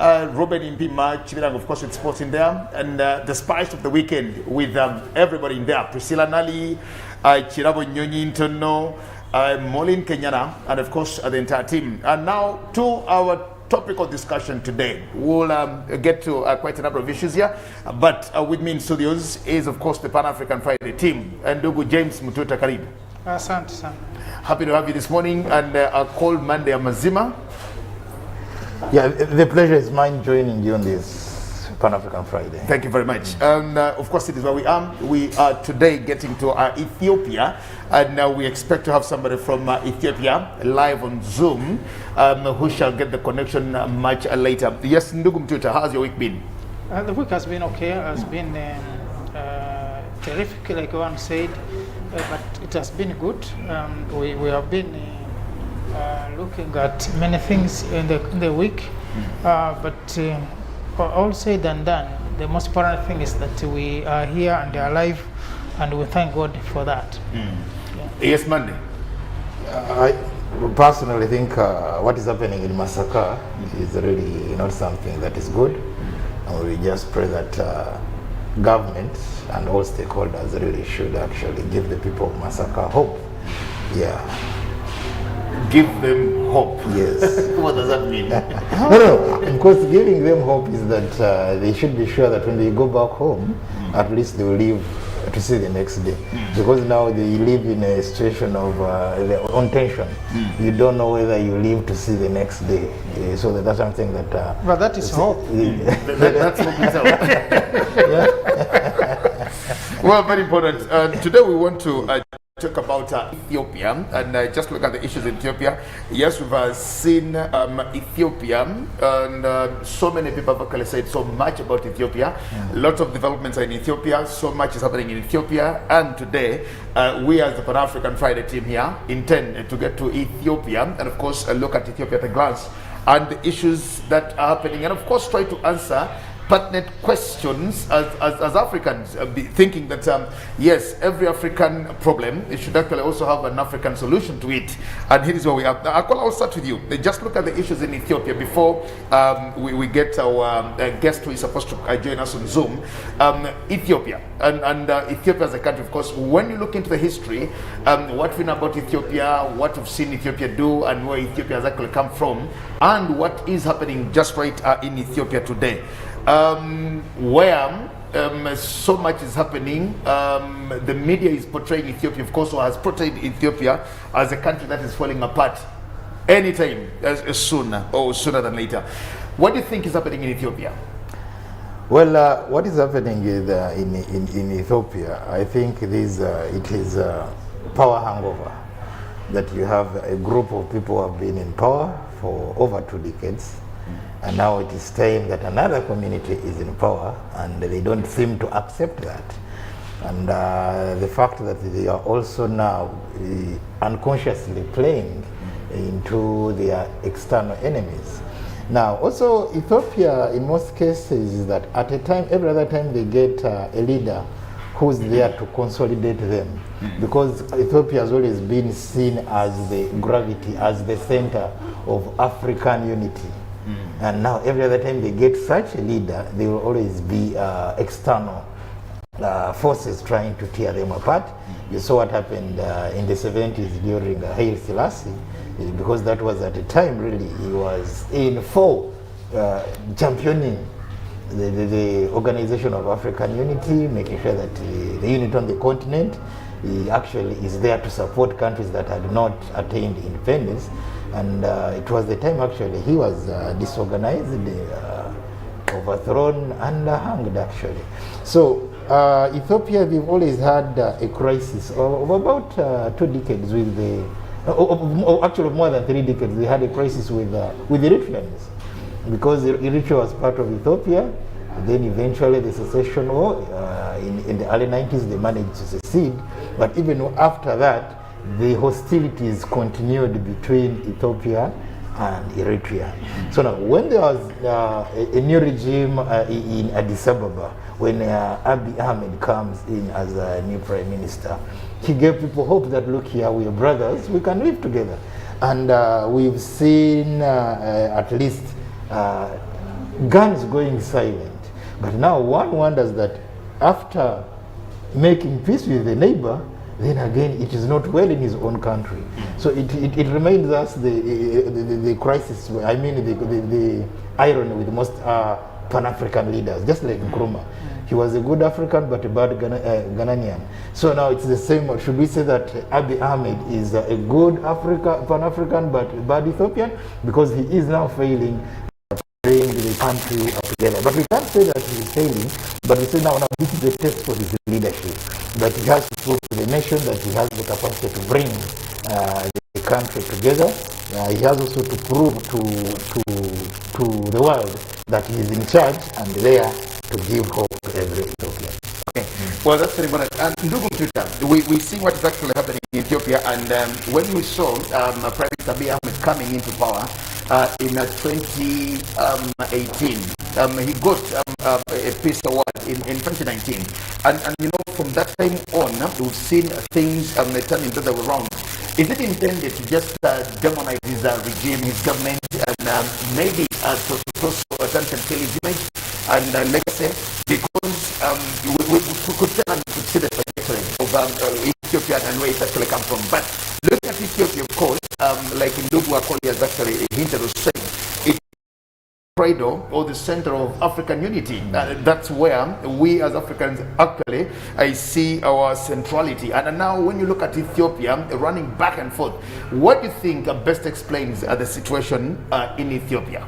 Robert Impima, Chibilang, of course, with sports in there, and the spice of the weekend with everybody in there. Priscilla Nali, Chirabo Nyonyi Intono, Molin Kenyana, and of course, the entire team. And now to our topic of discussion today. We'll get to quite a number of issues here, but with me in studios is, of course, the Pan-African Friday team, and Ndugu James Mututa Karibu. Asante sana. Happy to have you this morning, and a cold Monday Mazima. Yeah, the pleasure is mine joining you on this Pan-African Friday. Thank you very much. And of course, it is where we are. We are today getting to Ethiopia, and now we expect to have somebody from Ethiopia live on Zoom, who shall get the connection much later. Yes, Ndugu Mtuta, how's your week been? The week has been okay. Has been terrific, like one said, but it has been good. We have been looking at many things in the week, but all said and done, the most important thing is that we are here and are alive, and we thank God for that. Yeah. Yes, Monday. I personally think what is happening in Masaka is really not something that is good, and we just pray that government and all stakeholders really should actually give the people of Masaka hope. Yeah. Give them hope. Yes. What does that mean? No. Of course, giving them hope is that they should be sure that when they go back home, at least they will live to see the next day. Because now they live in a situation of on tension. You don't know whether you live to see the next day. So that's something that. But that is hope. That's hope itself. Well, very important. Today we want to talk about Ethiopia and just look at the issues in Ethiopia. Yes, we've seen Ethiopia, and so many people have actually said so much about Ethiopia. Lots of developments are in Ethiopia, so much is happening in Ethiopia, and today we as the Pan-African Friday team here intend to get to Ethiopia and of course look at Ethiopia at a glance and the issues that are happening, and of course try to answer pertinent questions as Africans, thinking that yes, every African problem, it should actually also have an African solution to it. And here is where we are. Akola, I'll start with you. Just look at the issues in Ethiopia before we get our guest who is supposed to join us on Zoom. Ethiopia and Ethiopia as a country, of course, when you look into the history, what we know about Ethiopia, what we've seen Ethiopia do, and where Ethiopia has actually come from, and what is happening just right in Ethiopia today. Where so much is happening, the media is portraying Ethiopia, of course, or has portrayed Ethiopia as a country that is falling apart anytime sooner than later. What do you think is happening in Ethiopia? Well, what is happening in Ethiopia, I think it is power hangover. That you have a group of people who have been in power for over 2 decades. And now it is time that another community is in power, and they don't seem to accept that. And the fact that they are also now unconsciously playing into their external enemies. Now, also Ethiopia, in most cases, is that at a time, every other time they get a leader who's there to consolidate them. Because Ethiopia has always been seen as the gravity, as the center of African unity. And now every other time they get such a leader, there will always be external forces trying to tear them apart. You saw what happened in the 70s during Haile Selassie, because that was at a time really he was in full championing the Organization of African Unity, making sure that the unity on the continent, he actually is there to support countries that had not attained independence. And it was the time actually he was disorganized, overthrown and hanged actually. So Ethiopia, we've always had a crisis of about 2 decades with actually more than 3 decades. We had a crisis with Eritreans, because Eritrea was part of Ethiopia. Then eventually the secession war, in the early 90s they managed to secede, but even after that the hostilities continued between Ethiopia and Eritrea. So now, when there was a new regime in Addis Ababa, when Abiy Ahmed comes in as a new prime minister, he gave people hope that, look here, we are brothers, we can live together. And we've seen at least guns going silent. But now one wonders that after making peace with the neighbor, then again it is not well in his own country. So it reminds us the crisis, I mean the irony with most Pan-African leaders, just like Nkrumah. He was a good African but a bad Ghanaian. So now it's the same. Should we say that Abiy Ahmed is a good Pan-African but a bad Ethiopian? Because he is now failing bring the country up together. But we can't say that he is failing, but we say now this is the test for his leadership, that he has to prove to the nation that he has the capacity to bring the country together. He has also to prove to the world that he is in charge and there to give hope to every Ethiopian. Okay. Well, that's very important. And Ndugu Mtuta, we see what is actually happening in Ethiopia, and when we saw Prime Minister Abiy Ahmed coming into power in 2018, he got a peace award in 2019, and you know, from that time on, we've seen things turning the other way around. Is it intended to just demonize his regime, his government, and maybe to attempt and kill his image? And like I said, because we could tell and could see the trajectory of Ethiopia and where it actually comes from. But looking at Ethiopia, of course, like Ndugu Akoli has actually hinted or said, it's cradle or the center of African unity. That's where we as Africans actually see our centrality. And now when you look at Ethiopia running back and forth, what do you think best explains the situation in Ethiopia?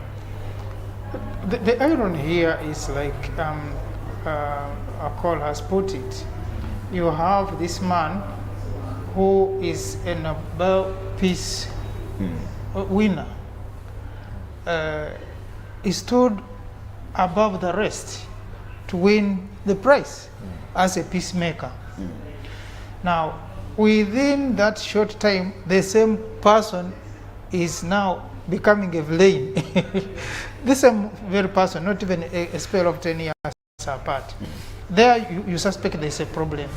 The irony here is like Akol has put it. You have this man who is a Nobel Peace winner. He stood above the rest to win the prize as a peacemaker. Now, within that short time, the same person is now becoming a villain. This same very person, not even a spell of 10 years apart. There you suspect there's a problem.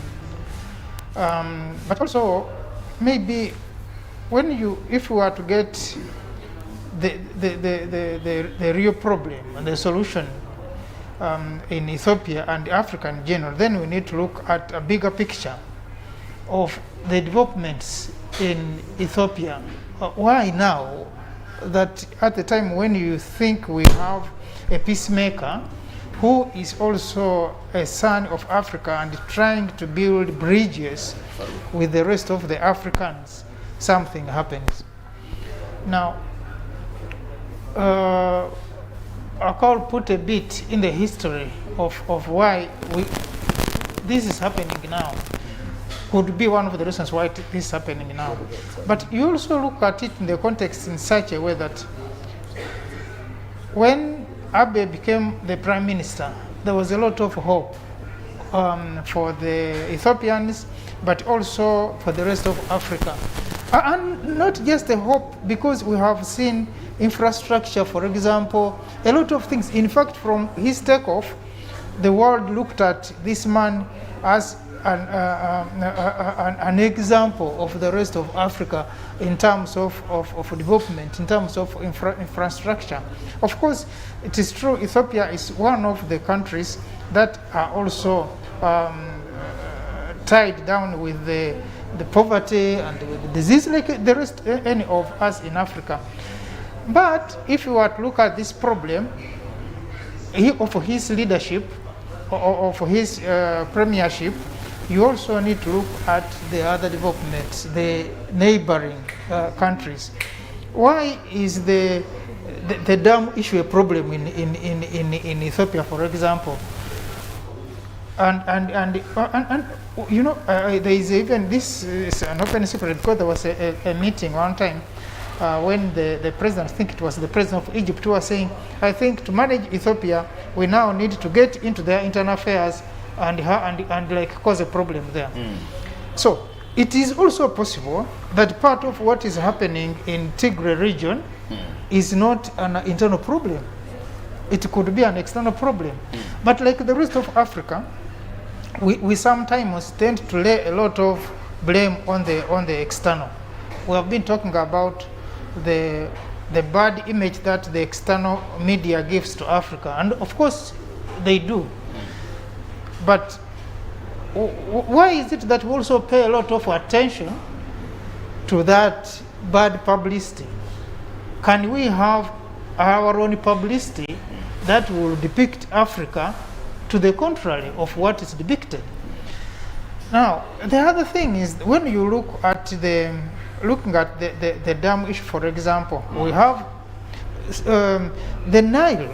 But also, maybe if you were to get the real problem and the solution in Ethiopia and Africa in general, then we need to look at a bigger picture of the developments in Ethiopia. Why now? That at the time when you think we have a peacemaker who is also a son of Africa and trying to build bridges with the rest of the Africans, something happens. Now, Akol put a bit in the history of why this is happening now. Could be one of the reasons why this is happening now. But you also look at it in the context in such a way that when Abiy became the prime minister, there was a lot of hope for the Ethiopians, but also for the rest of Africa. And not just the hope, because we have seen infrastructure, for example, a lot of things. In fact, from his takeoff, the world looked at this man as an example of the rest of Africa in terms of development, in terms of infrastructure. Of course, it is true Ethiopia is one of the countries that are also tied down with the poverty and with the disease like the rest any of us in Africa. But if you were to look at this problem of his leadership or for his premiership, you also need to look at the other developments, the neighboring countries. Why is the dam issue a problem in Ethiopia, for example? And you know, there is even, this is an open secret, because there was a meeting one time when the president, I think it was the president of Egypt, who was saying, I think to manage Ethiopia, we now need to get into their internal affairs and like cause a problem there. So it is also possible that part of what is happening in Tigray region is not an internal problem. It could be an external problem. But like the rest of Africa, we sometimes tend to lay a lot of blame on the external. We have been talking about the the bad image that the external media gives to Africa, and of course they do. But why is it that we also pay a lot of attention to that bad publicity? Can we have our own publicity that will depict Africa to the contrary of what is depicted? Now, the other thing is, when you look at looking at the dam issue, for example, we have the Nile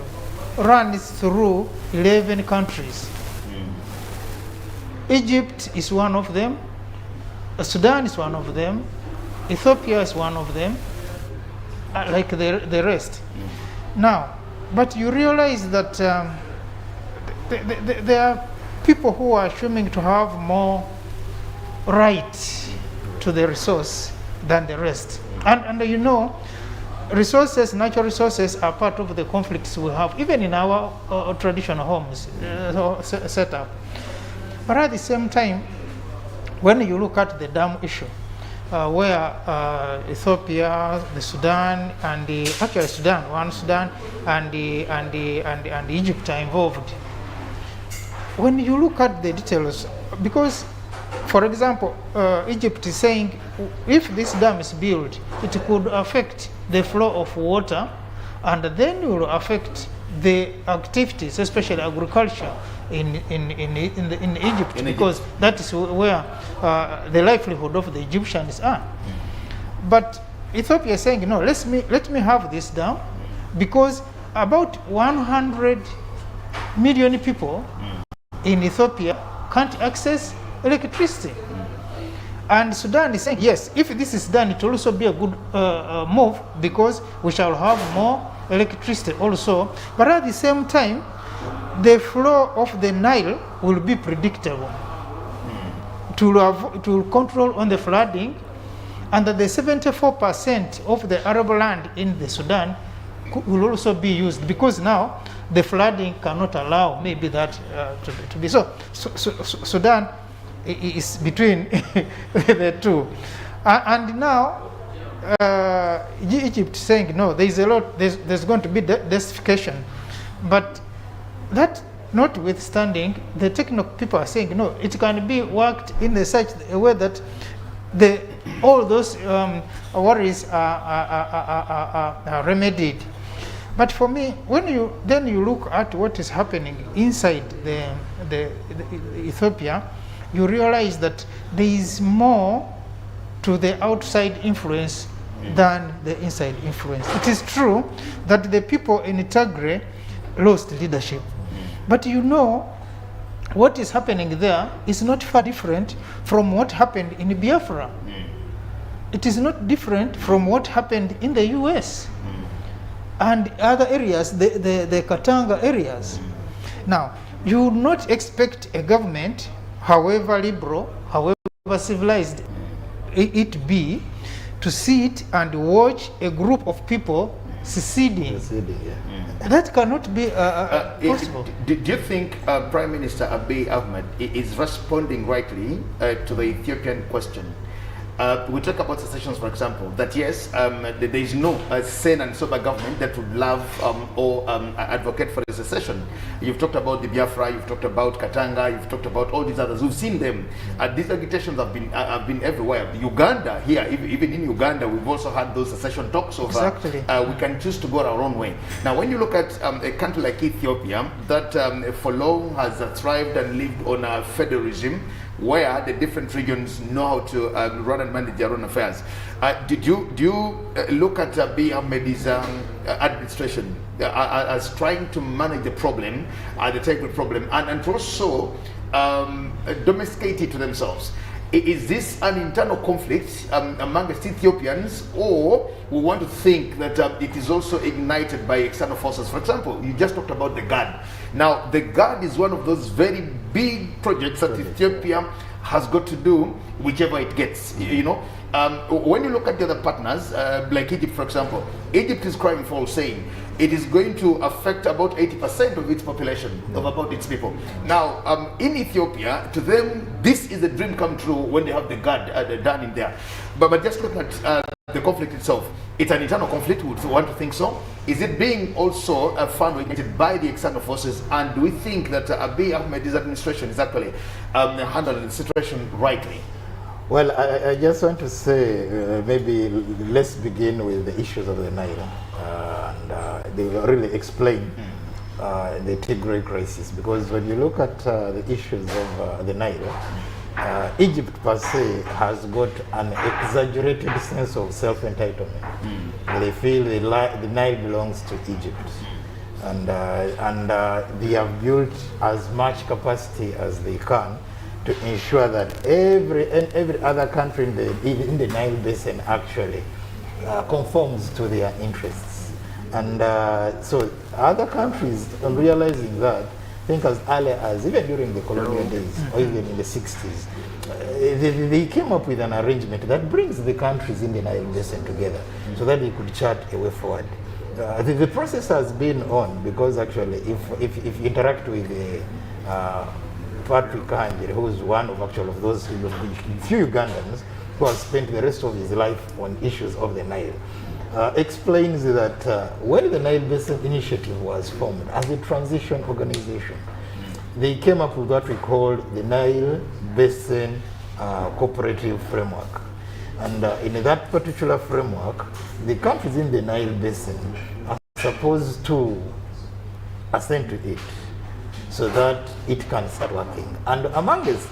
runs through 11 countries. Egypt is one of them, Sudan is one of them, Ethiopia is one of them, like the rest. Now, but you realize that there are people who are assuming to have more right to the resource than the rest. And you know, resources, natural resources are part of the conflicts we have, even in our traditional homes set up. But at the same time, when you look at the dam issue, where Ethiopia, the Sudan, and actually Sudan and Egypt are involved. When you look at the details, because, for example, Egypt is saying if this dam is built, it could affect the flow of water, and then it will affect the activities, especially agriculture, in Egypt, because that is where the livelihood of the Egyptians are. But Ethiopia is saying, no, let me have this dam, because about 100 million people in Ethiopia can't access electricity. And Sudan is saying, yes, if this is done, it will also be a good move, because we shall have more electricity also. But at the same time, the flow of the Nile will be predictable to control on the flooding, and that the 74% of the arable land in the Sudan will also be used, because now the flooding cannot allow maybe that to be so. Sudan is between the two, and now Egypt saying no, there's going to be desertification, but that notwithstanding, the technical people are saying no, it can be worked in such a way that all those worries are remedied. But for me, when you look at what is happening inside the Ethiopia, you realize that there is more to the outside influence than the inside influence. It is true that the people in Tigray lost leadership, but you know what is happening there is not far different from what happened in Biafra. It is not different from what happened in the US and other areas, the Katanga areas. Now, you would not expect a government, however liberal, however civilized it be, to sit and watch a group of people seceding. That cannot be possible. Do you think Prime Minister Abiy Ahmed is responding rightly to the Ethiopian question? We talk about secessions, for example, that yes, there is no sane and sober government that would love or advocate for the secession. You've talked about the Biafra, you've talked about Katanga, you've talked about all these others. We've seen them. These agitations have been everywhere. Uganda, here, even in Uganda, we've also had those secession talks of exactly. We can choose to go our own way. Now, when you look at a country like Ethiopia, that for long has thrived and lived on a federalism, where the different regions know how to run and manage their own affairs. Do you look at Abiy Ahmed's administration as trying to manage the problem, the technical problem, and also domesticate it to themselves? Is this an internal conflict amongst Ethiopians, or we want to think that it is also ignited by external forces? For example, you just talked about the GAD. Now, the GAD is one of those very big projects that Ethiopia has got to do, whichever it gets. You know, when you look at the other partners, like Egypt, for example, Egypt is crying foul, saying it is going to affect about 80% of its population, of about its people. Now, in Ethiopia, to them, this is a dream come true when they have the GAD done in there. But just look at the conflict itself, it's an internal conflict, would want to think so? Is it being also funded by the external forces? And do we think that Abiy Ahmed's administration is actually handling the situation rightly? Well, I just want to say, maybe let's begin with the issues of the Nile. And they will really explain the Tigray crisis. Because when you look at the issues of the Nile, Egypt per se has got an exaggerated sense of self-entitlement. They feel the Nile belongs to Egypt. And they have built as much capacity as they can to ensure that every other country in the Nile basin actually conforms to their interests. And so other countries, on realizing that, I think as early as even during the colonial days, or even in the 60s, they came up with an arrangement that brings the countries in the Nile basin together so that they could chart a way forward. The process has been on, because actually if you interact with Patrick Kanjere, who is one of those few Ugandans who has spent the rest of his life on issues of the Nile, explains that when the Nile Basin Initiative was formed as a transition organization, they came up with what we call the Nile Basin Cooperative Framework. And in that particular framework, the countries in the Nile Basin are supposed to assent to it so that it can start working. And amongst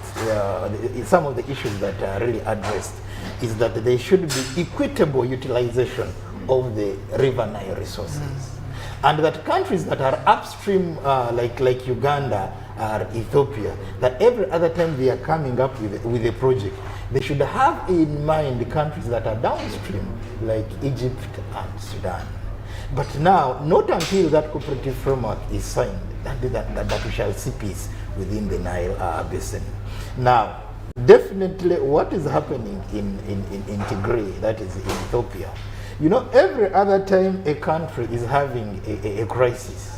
some of the issues that are really addressed is that there should be equitable utilization of the River Nile resources. And that countries that are upstream, like Uganda or Ethiopia, that every other time they are coming up with a project, they should have in mind the countries that are downstream, like Egypt and Sudan. But now, not until that cooperative framework is signed, that we shall see peace within the Nile basin. Now, definitely what is happening in Tigray, that is in Ethiopia, you know, every other time a country is having a crisis,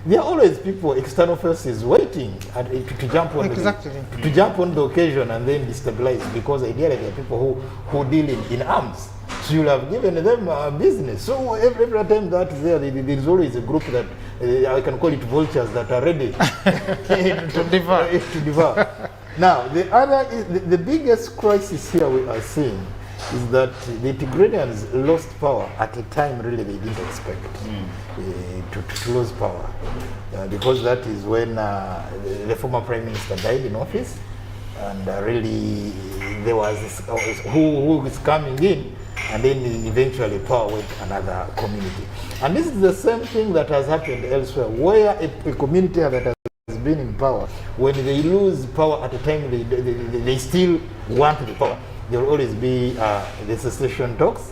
there are always people, external forces, waiting to jump on to jump on the occasion and then destabilize, because ideally there are people who deal in arms. So you'll have given them business. So every time that is there is always a group that I can call it vultures that are ready to devour. Now, the biggest crisis here we are seeing is that the Tigrayans lost power at a time really they didn't expect to lose power, because that is when the former Prime Minister died in office, and really there was this, who is coming in, and then eventually power went to another community. And this is the same thing that has happened elsewhere, where a community that has been in power, when they lose power at a time they still want the power, there will always be the secession talks.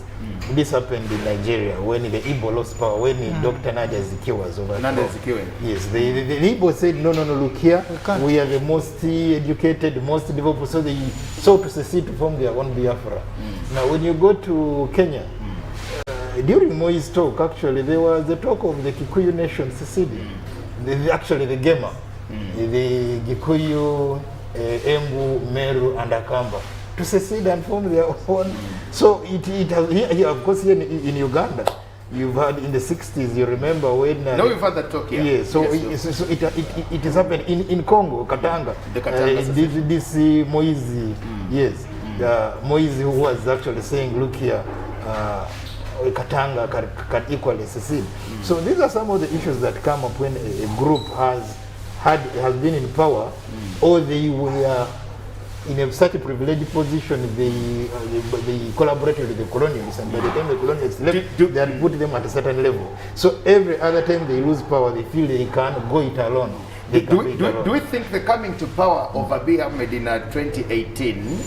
This happened in Nigeria when the Igbo lost power, when Dr. Nadia Zikiwe was over. Yes, the Igbo said, no, look here, we are the most educated, most developed, so they sought to secede to form their own Biafra. Now, when you go to Kenya, during Moi's talk, actually, there was the talk of the Kikuyu nation seceding. Actually, the Gema, the Gikuyu, Embu, Meru, and Akamba, to secede and form their own. So it has, here, of course, here in Uganda, you've had in the 60s, you remember when... no, we've had that talk here. Yeah, so, yes, so it has happened in Congo, Katanga. The Katanga this Moise, yes, Moise, who was actually saying, look here, Katanga can equally secede. So these are some of the issues that come up when a group has been in power, or they were in such a privileged position, they collaborated with the colonialists, and by the time the colonialists left, they had put them at a certain level. So every other time they lose power, they feel they can't go it alone. Do we think the coming to power of Abiy Ahmed in 2018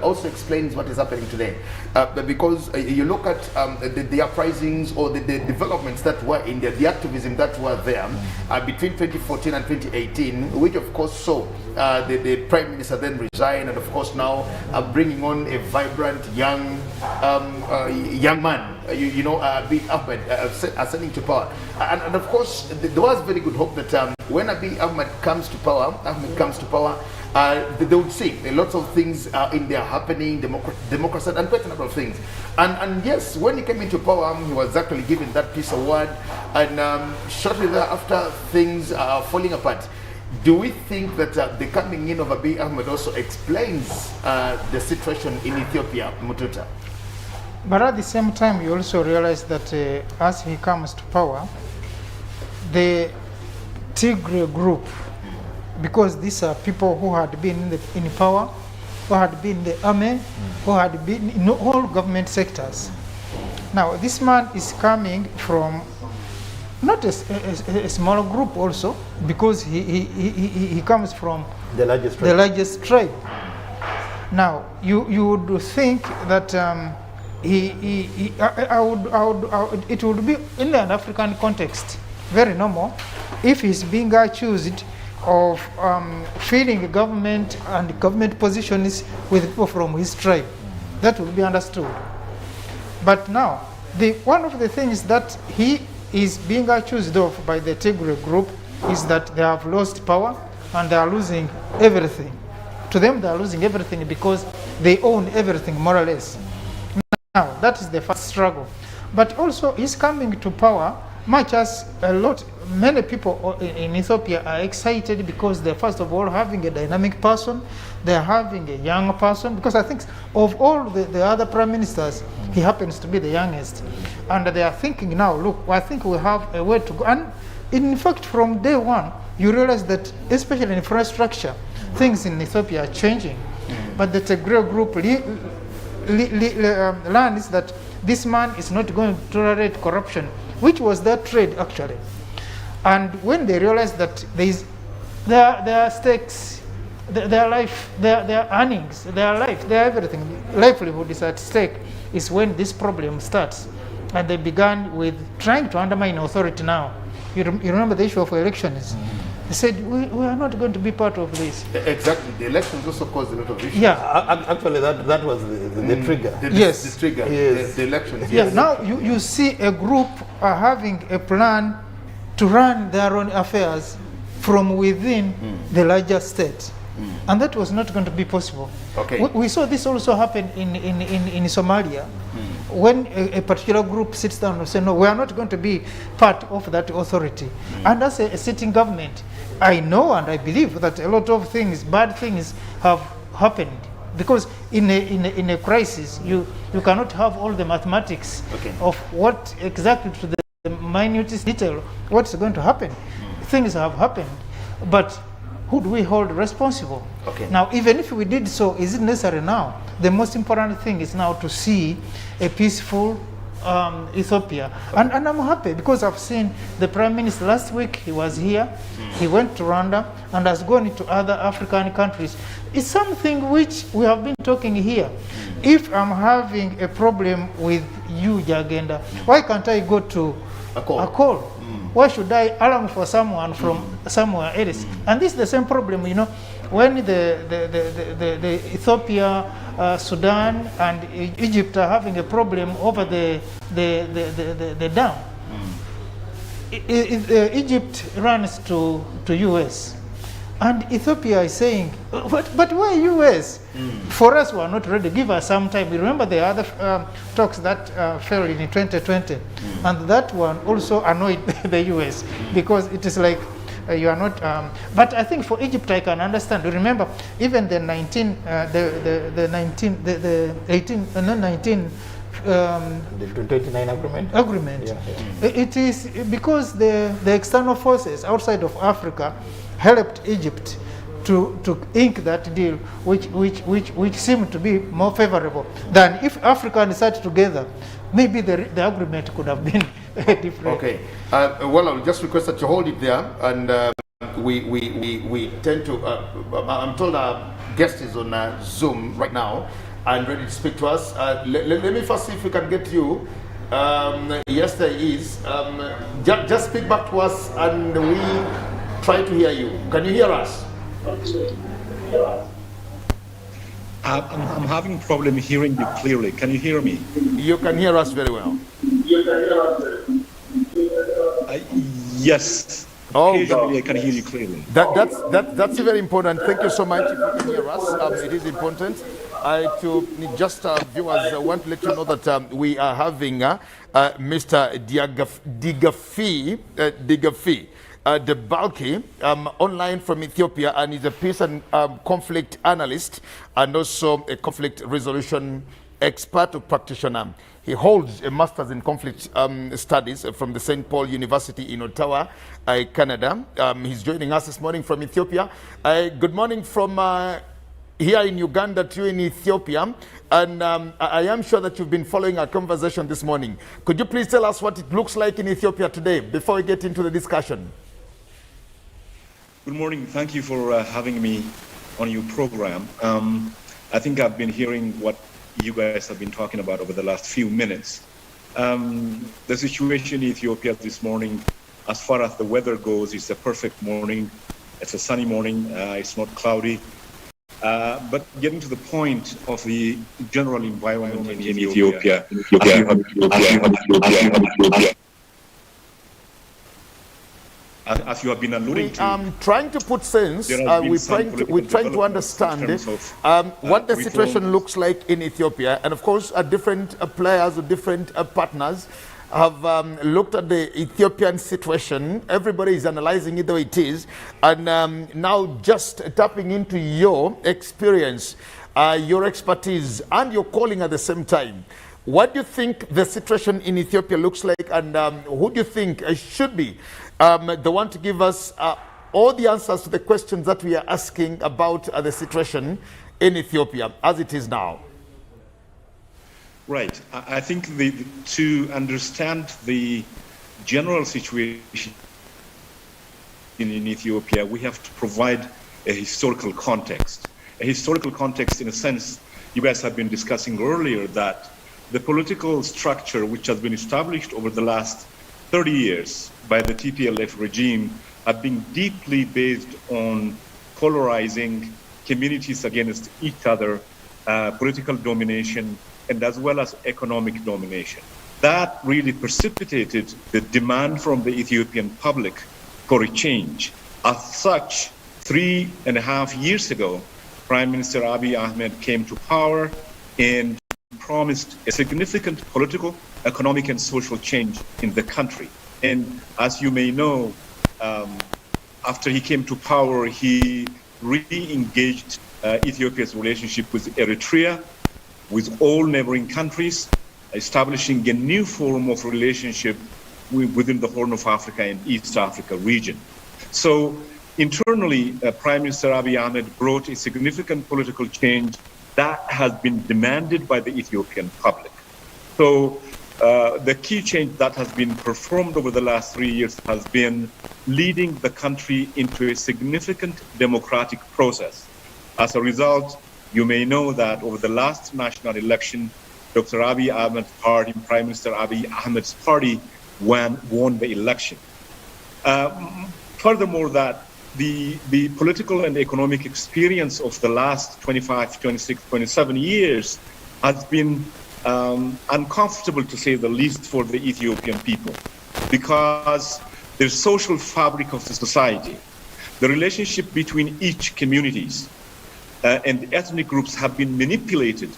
also explains what is happening today? Because you look at the uprisings or the developments that were in there, the activism that were there between 2014 and 2018, which of course saw the Prime Minister then resign, and of course now bringing on a vibrant young man Abiy Ahmed ascending to power. And of course, there was very good hope that when Abiy Ahmed comes to power, they would see lots of things in there happening, democracy, and quite a number of things. And yes, when he came into power, he was actually given that peace award, and shortly thereafter, things are falling apart. Do we think that the coming in of Abiy Ahmed also explains the situation in Ethiopia, Mututa? But at the same time, you also realize that as he comes to power, the Tigray group, because these are people who had been in power, who had been in the army, who had been in all government sectors. Now, this man is coming from not a small group also, because he comes from the largest tribe. Now, you would think that it would be in an African context very normal if he's being accused of filling government and government positions with people from his tribe. That would be understood. But now, one of the things that he is being accused of by the Tigray group is that they have lost power and they are losing everything. To them, they are losing everything because they own everything, more or less. Now, that is the first struggle. But also, he's coming to power, much as many people in Ethiopia are excited because they're, first of all, having a dynamic person, they're having a young person, because I think of all the other prime ministers, he happens to be the youngest. And they are thinking now, look, I think we have a way to go. And in fact, from day one, you realize that, especially in infrastructure, things in Ethiopia are changing. But the Tigray group learns that this man is not going to tolerate corruption, which was their trade, actually. And when they realize that their stakes, their life, their earnings, their life, their everything, livelihood is at stake, is when this problem starts. And they began with trying to undermine authority now. You remember the issue of elections. They said, we are not going to be part of this. Exactly. The elections also caused a lot of issues. Yeah. Actually, that was the trigger. Yes. The trigger. Yes. The elections. Yeah. Yes. Now you see a group having a plan to run their own affairs from within the larger state. And that was not going to be possible. Okay. We saw this also happen in Somalia. When a particular group sits down and says, no, we are not going to be part of that authority. And as a sitting government, I know and I believe that a lot of things, bad things, have happened. Because in a crisis, you cannot have all the mathematics of what exactly to the minutest detail, what's going to happen. Things have happened. But who do we hold responsible? Now, even if we did so, is it necessary now? The most important thing is now to see a peaceful Ethiopia. And I'm happy because I've seen the Prime Minister last week, he was here, he went to Rwanda and has gone into other African countries. It's something which we have been talking here. If I'm having a problem with you, Jagenda, why can't I go to a call? Why should I alarm for someone from somewhere else? And this is the same problem, when the Ethiopia, Sudan, and Egypt are having a problem over the dam. Egypt runs to US, and Ethiopia is saying, but why US? For us, we are not ready. Give us some time. You remember the other talks that failed in 2020, and that one also annoyed the US because it is like you are not. But I think for Egypt, I can understand. Remember, even the 29 agreement. Yeah. It is because the external forces outside of Africa helped Egypt to ink that deal, which seemed to be more favorable than if Africa and sat together. Maybe the agreement could have been different. Okay. Well, I'll just request that you hold it there, and we tend to. I'm told our guest is on Zoom right now and ready to speak to us. Let me first see if we can get you. Yes, there is. Just speak back to us, and we try to hear you. Can you hear us? I'm having problem hearing you clearly. Can you hear me? You can hear us very well. Yes. Oh, occasionally I can hear you clearly. That's very important. Thank you so much. If you can hear us, it is important. To just viewers, I want to let you know that we are having Mr. Digafi Debalki online from Ethiopia, and he's a peace and conflict analyst and also a conflict resolution expert or practitioner. He holds a master's in conflict studies from the St. Paul University in Ottawa, Canada. He's joining us this morning from Ethiopia. Good morning from here in Uganda to you in Ethiopia. And I am sure that you've been following our conversation this morning. Could you please tell us what it looks like in Ethiopia today before we get into the discussion? Good morning. Thank you for having me on your program. I think I've been hearing what you guys have been talking about over the last few minutes. The situation in Ethiopia this morning, as far as the weather goes, is a perfect morning. It's a sunny morning. It's not cloudy. But getting to the point of the general environment in Ethiopia, as you have been alluding to, trying to put sense. We're trying to understand what the situation looks like in Ethiopia, and of course, different players or different partners have looked at the Ethiopian situation. Everybody is analyzing it the way it is, and now just tapping into your experience, your expertise, and your calling at the same time. What do you think the situation in Ethiopia looks like, and who do you think should be the one to give us all the answers to the questions that we are asking about the situation in Ethiopia as it is now? Right. I think to understand the general situation in Ethiopia, we have to provide a historical context. A historical context in a sense, you guys have been discussing earlier that the political structure which has been established over the last 30 years by the TPLF regime have been deeply based on polarizing communities against each other, political domination, and as well as economic domination. That really precipitated the demand from the Ethiopian public for a change. As such, 3.5 years ago, Prime Minister Abiy Ahmed came to power and promised a significant political, economic, and social change in the country. And as you may know, after he came to power, he re-engaged Ethiopia's relationship with Eritrea, with all neighboring countries, establishing a new form of relationship within the Horn of Africa and East Africa region. So internally, Prime Minister Abiy Ahmed brought a significant political change that has been demanded by the Ethiopian public. So the key change that has been performed over the last 3 years has been leading the country into a significant democratic process. As a result, you may know that over the last national election, Dr. Abiy Ahmed's party, Prime Minister Abiy Ahmed's party, won the election. Furthermore, that the political and economic experience of the last 25, 26, 27 years has been uncomfortable, to say the least, for the Ethiopian people, because the social fabric of the society, the relationship between each communities and ethnic groups have been manipulated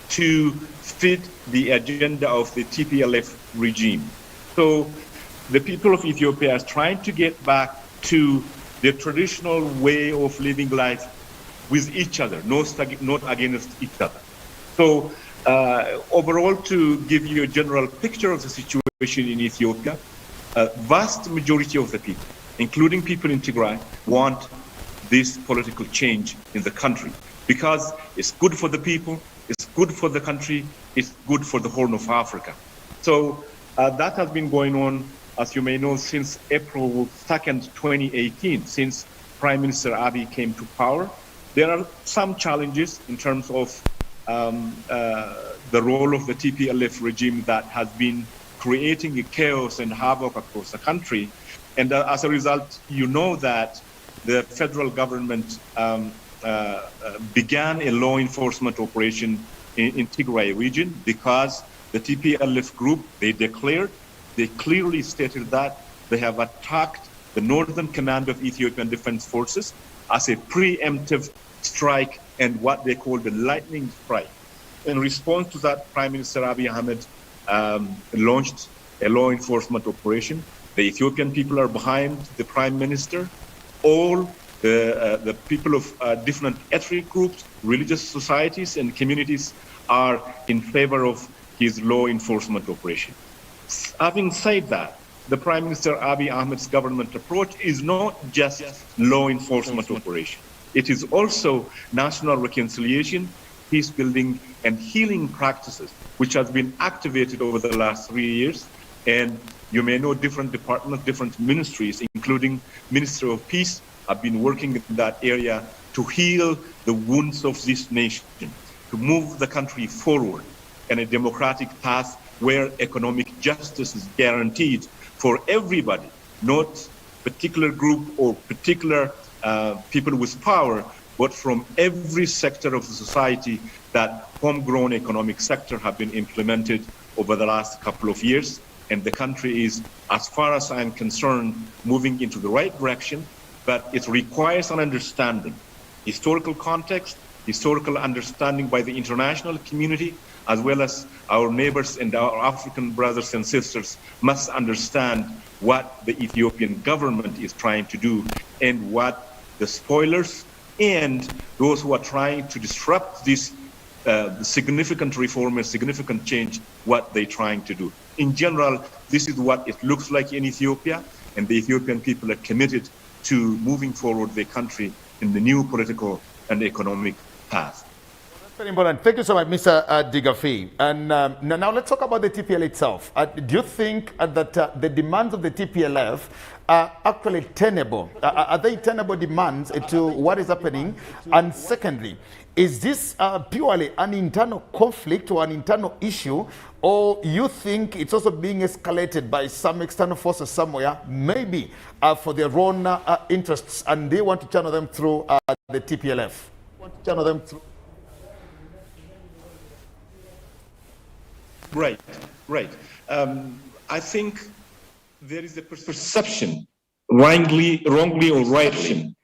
to fit the agenda of the TPLF regime. So the people of Ethiopia are trying to get back to their traditional way of living life with each other, not against each other. So overall, to give you a general picture of the situation in Ethiopia, a vast majority of the people, including people in Tigray, want this political change in the country because it's good for the people, it's good for the country, it's good for the Horn of Africa. So that has been going on, as you may know, since April 2nd, 2018, since Prime Minister Abiy came to power. There are some challenges in terms of the role of the TPLF regime that has been creating a chaos and havoc across the country. And as a result, you know that the federal government began a law enforcement operation in Tigray region because the TPLF group, they clearly stated that they have attacked the northern command of Ethiopian Defense Forces as a preemptive strike and what they call the lightning strike. In response to that, Prime Minister Abiy Ahmed launched a law enforcement operation. The Ethiopian people are behind the Prime Minister. All the people of different ethnic groups, religious societies and communities are in favor of his law enforcement operation. Having said that, the Prime Minister Abiy Ahmed's government approach is not just law enforcement operation. It is also national reconciliation, peace building, and healing practices, which has been activated over the last 3 years. And you may know different departments, different ministries, including Ministry of Peace, have been working in that area to heal the wounds of this nation, to move the country forward in a democratic path where economic justice is guaranteed for everybody, not particular group or particular people with power, but from every sector of the society. That homegrown economic sector have been implemented over the last couple of years. And the country is, as far as I'm concerned, moving into the right direction, but it requires an understanding, historical context, historical understanding by the international community, as well as our neighbors and our African brothers and sisters must understand what the Ethiopian government is trying to do and what the spoilers and those who are trying to disrupt this significant reform and significant change, what they're trying to do. In general, this is what it looks like in Ethiopia, and the Ethiopian people are committed to moving forward their country in the new political and economic path. Very important. Thank you so much, Mr. Digafi. And now let's talk about the TPL itself. Do you think that the demands of the TPLF are actually tenable? Are they tenable demands to what is happening? And secondly, is this purely an internal conflict or an internal issue, or you think it's also being escalated by some external forces somewhere, maybe for their own interests, and they want to channel them through the TPLF? Channel them through. Right. I think there is a perception, wrongly or rightly,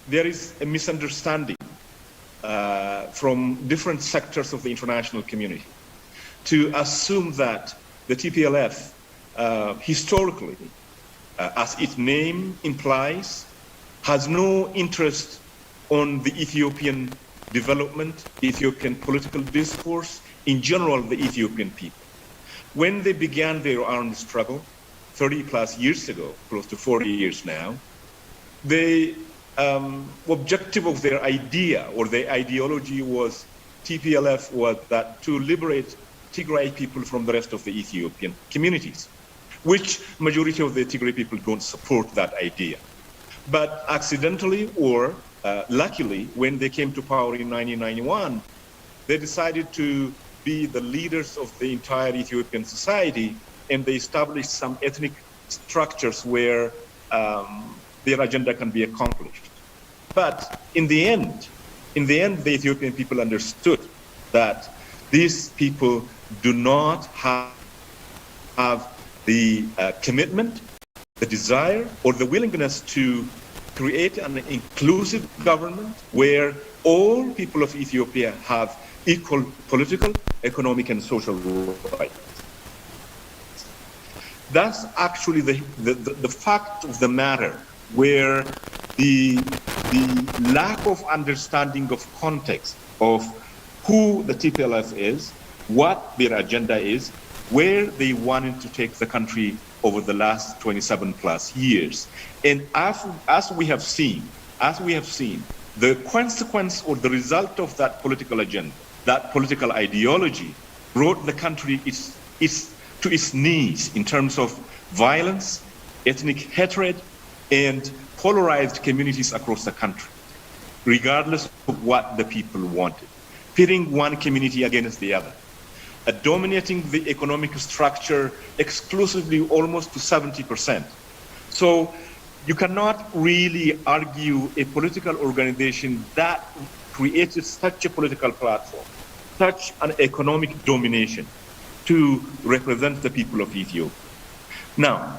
there is a misunderstanding from different sectors of the international community to assume that the TPLF historically, as its name implies, has no interest on the Ethiopian development, Ethiopian political discourse, in general, the Ethiopian people. When they began their armed struggle 30 plus years ago, close to 40 years now, the objective of their idea or their ideology was TPLF was that to liberate Tigray people from the rest of the Ethiopian communities, which majority of the Tigray people don't support that idea. But accidentally or luckily, when they came to power in 1991, they decided to be the leaders of the entire Ethiopian society, and they established some ethnic structures where their agenda can be accomplished. But in the end, the Ethiopian people understood that these people do not have the commitment, the desire, or the willingness to create an inclusive government where all people of Ethiopia have equal political, economic, and social rights. That's actually the fact of the matter, where the lack of understanding of context of who the TPLF is, what their agenda is, where they wanted to take the country over the last 27 plus years. And as we have seen, the consequence or the result of that political agenda, that political ideology, brought the country to its knees in terms of violence, ethnic hatred, and polarized communities across the country, regardless of what the people wanted, pitting one community against the other. dominating the economic structure exclusively almost to 70%. So you cannot really argue a political organization that created such a political platform, such an economic domination to represent the people of Ethiopia. Now,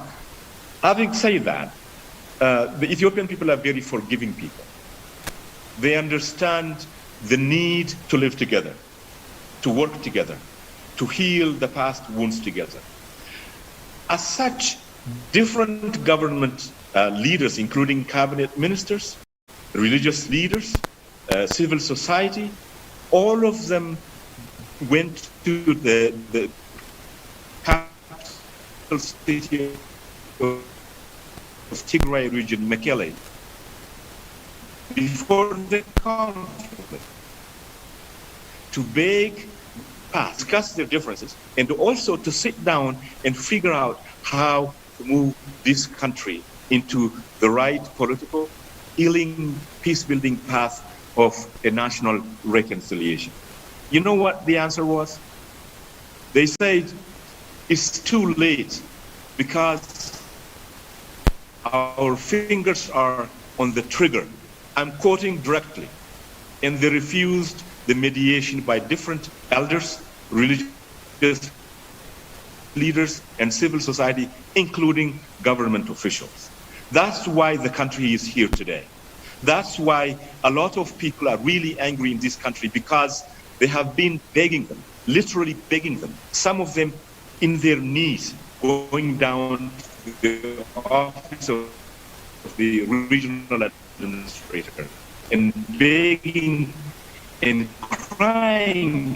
having said that, the Ethiopian people are very forgiving people. They understand the need to live together, to work together, to heal the past wounds together. As such, different government leaders, including cabinet ministers, religious leaders, civil society, all of them went to the capital city of Tigray region, Mekele, before the conflict, to beg, discuss their differences, and also to sit down and figure out how to move this country into the right political, healing, peace-building path of a national reconciliation. You know what the answer was? They said it's too late because our fingers are on the trigger. I'm quoting directly. And they refused the mediation by different elders, religious leaders, and civil society, including government officials. That's why the country is here today. That's why a lot of people are really angry in this country, because they have been begging them, literally begging them, some of them in their knees, going down to the office of the regional administrator and begging and crying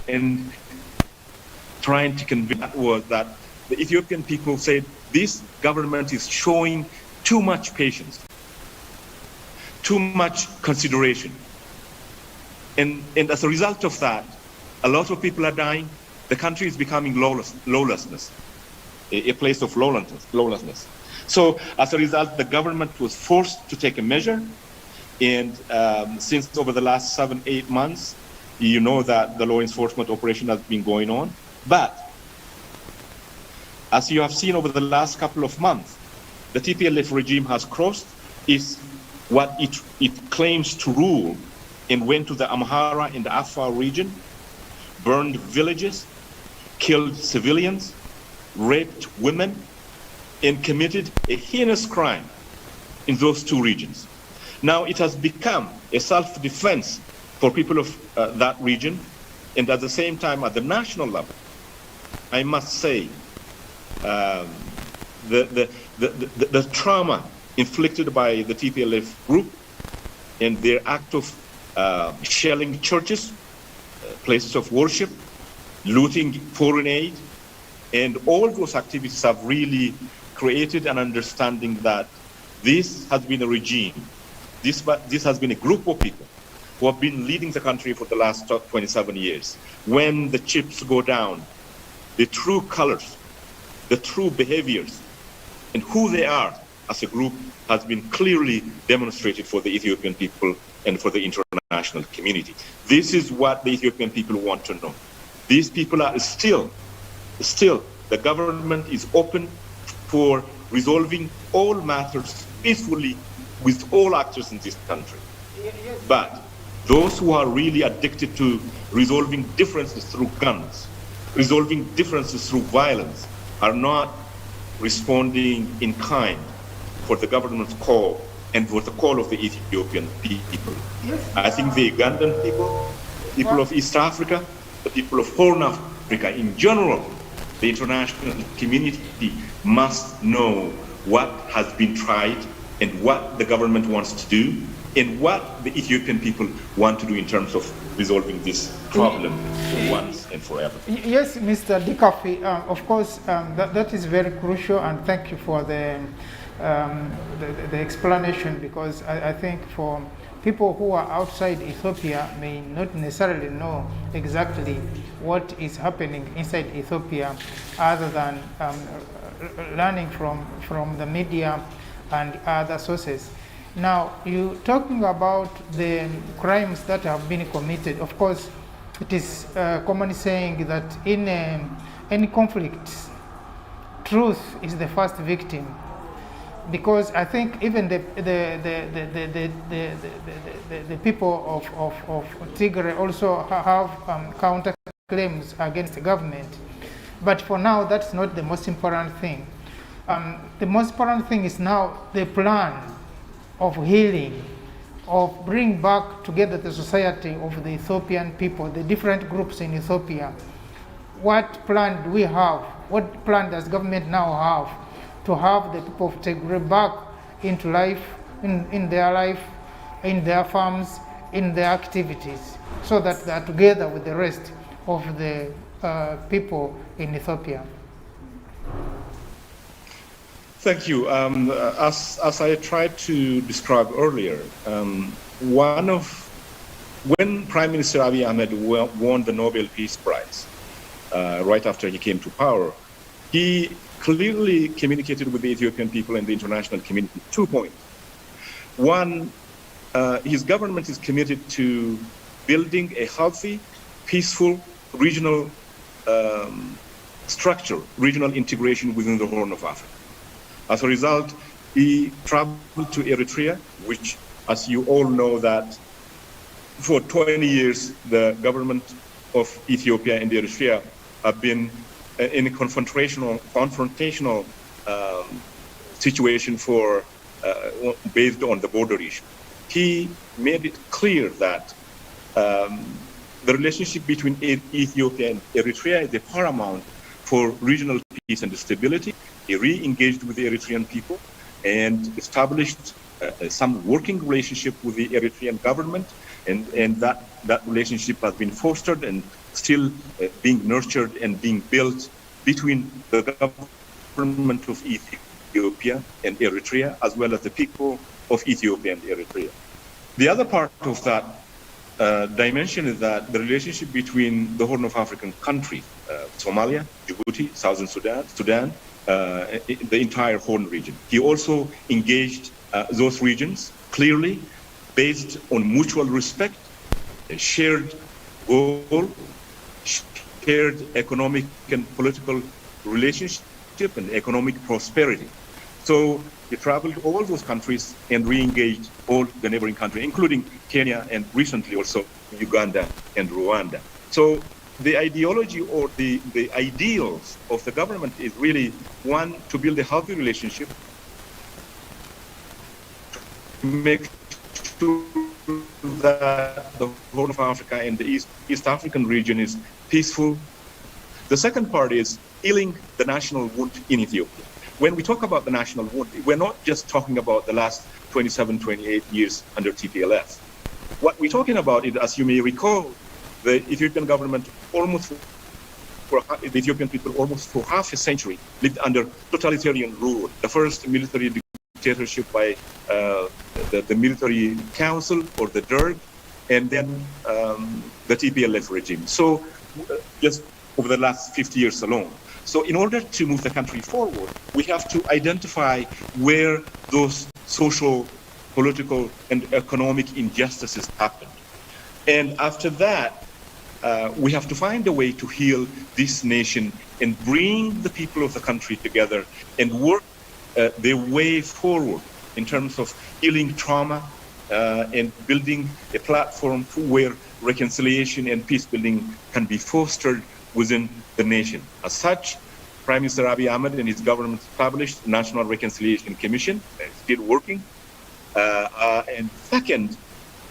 and trying to convince that the Ethiopian people said this government is showing too much patience, too much consideration. And as a result of that, a lot of people are dying. The country is becoming lawlessness, a place of lawlessness. So as a result, the government was forced to take a measure. And since over the last 7-8 months, you know that the law enforcement operation has been going on. But as you have seen over the last couple of months, the TPLF regime has crossed what it claims to rule, and went to the Amhara and the Afar region, burned villages, killed civilians, raped women, and committed a heinous crime in those two regions. Now it has become a self-defense for people of that region, and at the same time, at the national level, I must say, the trauma inflicted by the TPLF group and their act of shelling churches, places of worship, looting foreign aid, and all those activities have really created an understanding that this has been a regime, this has been a group of people who have been leading the country for the last 27 years. When the chips go down, the true colors, the true behaviors, and who they are as a group has been clearly demonstrated for the Ethiopian people and for the international community. This is what the Ethiopian people want to know. These people are still, the government is open for resolving all matters peacefully with all actors in this country. But those who are really addicted to resolving differences through guns, resolving differences through violence, are not responding in kind for the government's call and for the call of the Ethiopian people. I think the Ugandan people of East Africa, the people of Horn Africa in general, the international community must know what has been tried and what the government wants to do and what the Ethiopian people want to do in terms of resolving this problem once and forever. Yes, Mr. Dikafi, of course, that is very crucial, and thank you for the explanation, because I think for people who are outside Ethiopia may not necessarily know exactly what is happening inside Ethiopia, other than learning from the media and other sources. Now, you talking about the crimes that have been committed. Of course, it is commonly saying that in any conflict, truth is the first victim. Because I think even the people of Tigray also have counter claims against the government. But for now, that's not the most important thing. The most important thing is now the plan of healing, of bringing back together the society of the Ethiopian people, the different groups in Ethiopia. What plan do we have? What plan does government now have to have the people of Tigray back into life, in their life, in their farms, in their activities, so that they are together with the rest of the people in Ethiopia? Thank you. As I tried to describe earlier, when Prime Minister Abiy Ahmed won the Nobel Peace Prize right after he came to power, he clearly communicated with the Ethiopian people and the international community 2 points. One, his government is committed to building a healthy, peaceful regional structure, regional integration within the Horn of Africa. As a result, he traveled to Eritrea, which, as you all know, that for 20 years, the government of Ethiopia and Eritrea have been in a confrontational situation based on the border issue. He made it clear that the relationship between Ethiopia and Eritrea is paramount for regional peace and stability. He re-engaged with the Eritrean people and established some working relationship with the Eritrean government, and that relationship has been fostered and still being nurtured and being built between the government of Ethiopia and Eritrea, as well as the people of Ethiopia and Eritrea. The other part of that dimension is that the relationship between the Horn of African countries, Somalia, Djibouti, Southern Sudan, the entire Horn region. He also engaged those regions clearly based on mutual respect, a shared goal, shared economic and political relationship, and economic prosperity. So he traveled to all those countries and re-engaged all the neighboring countries, including Kenya and recently also Uganda and Rwanda. So the ideology or the ideals of the government is really, one, to build a healthy relationship, to make sure that the Horn of Africa and the East African region is peaceful. The second part is healing the national wound in Ethiopia. When we talk about the national wound, we're not just talking about the last 27, 28 years under TPLF. What we're talking about is, as you may recall, the Ethiopian government the Ethiopian people almost for half a century lived under totalitarian rule. The first military dictatorship by the military council or the Derg, and then the TPLF regime. So just over the last 50 years alone. So in order to move the country forward, we have to identify where those social, political, and economic injustices happened. And after that, we have to find a way to heal this nation and bring the people of the country together and work their way forward in terms of healing trauma and building a platform where reconciliation and peace building can be fostered within the nation. As such, Prime Minister Abiy Ahmed and his government established the National Reconciliation Commission, still working. And second,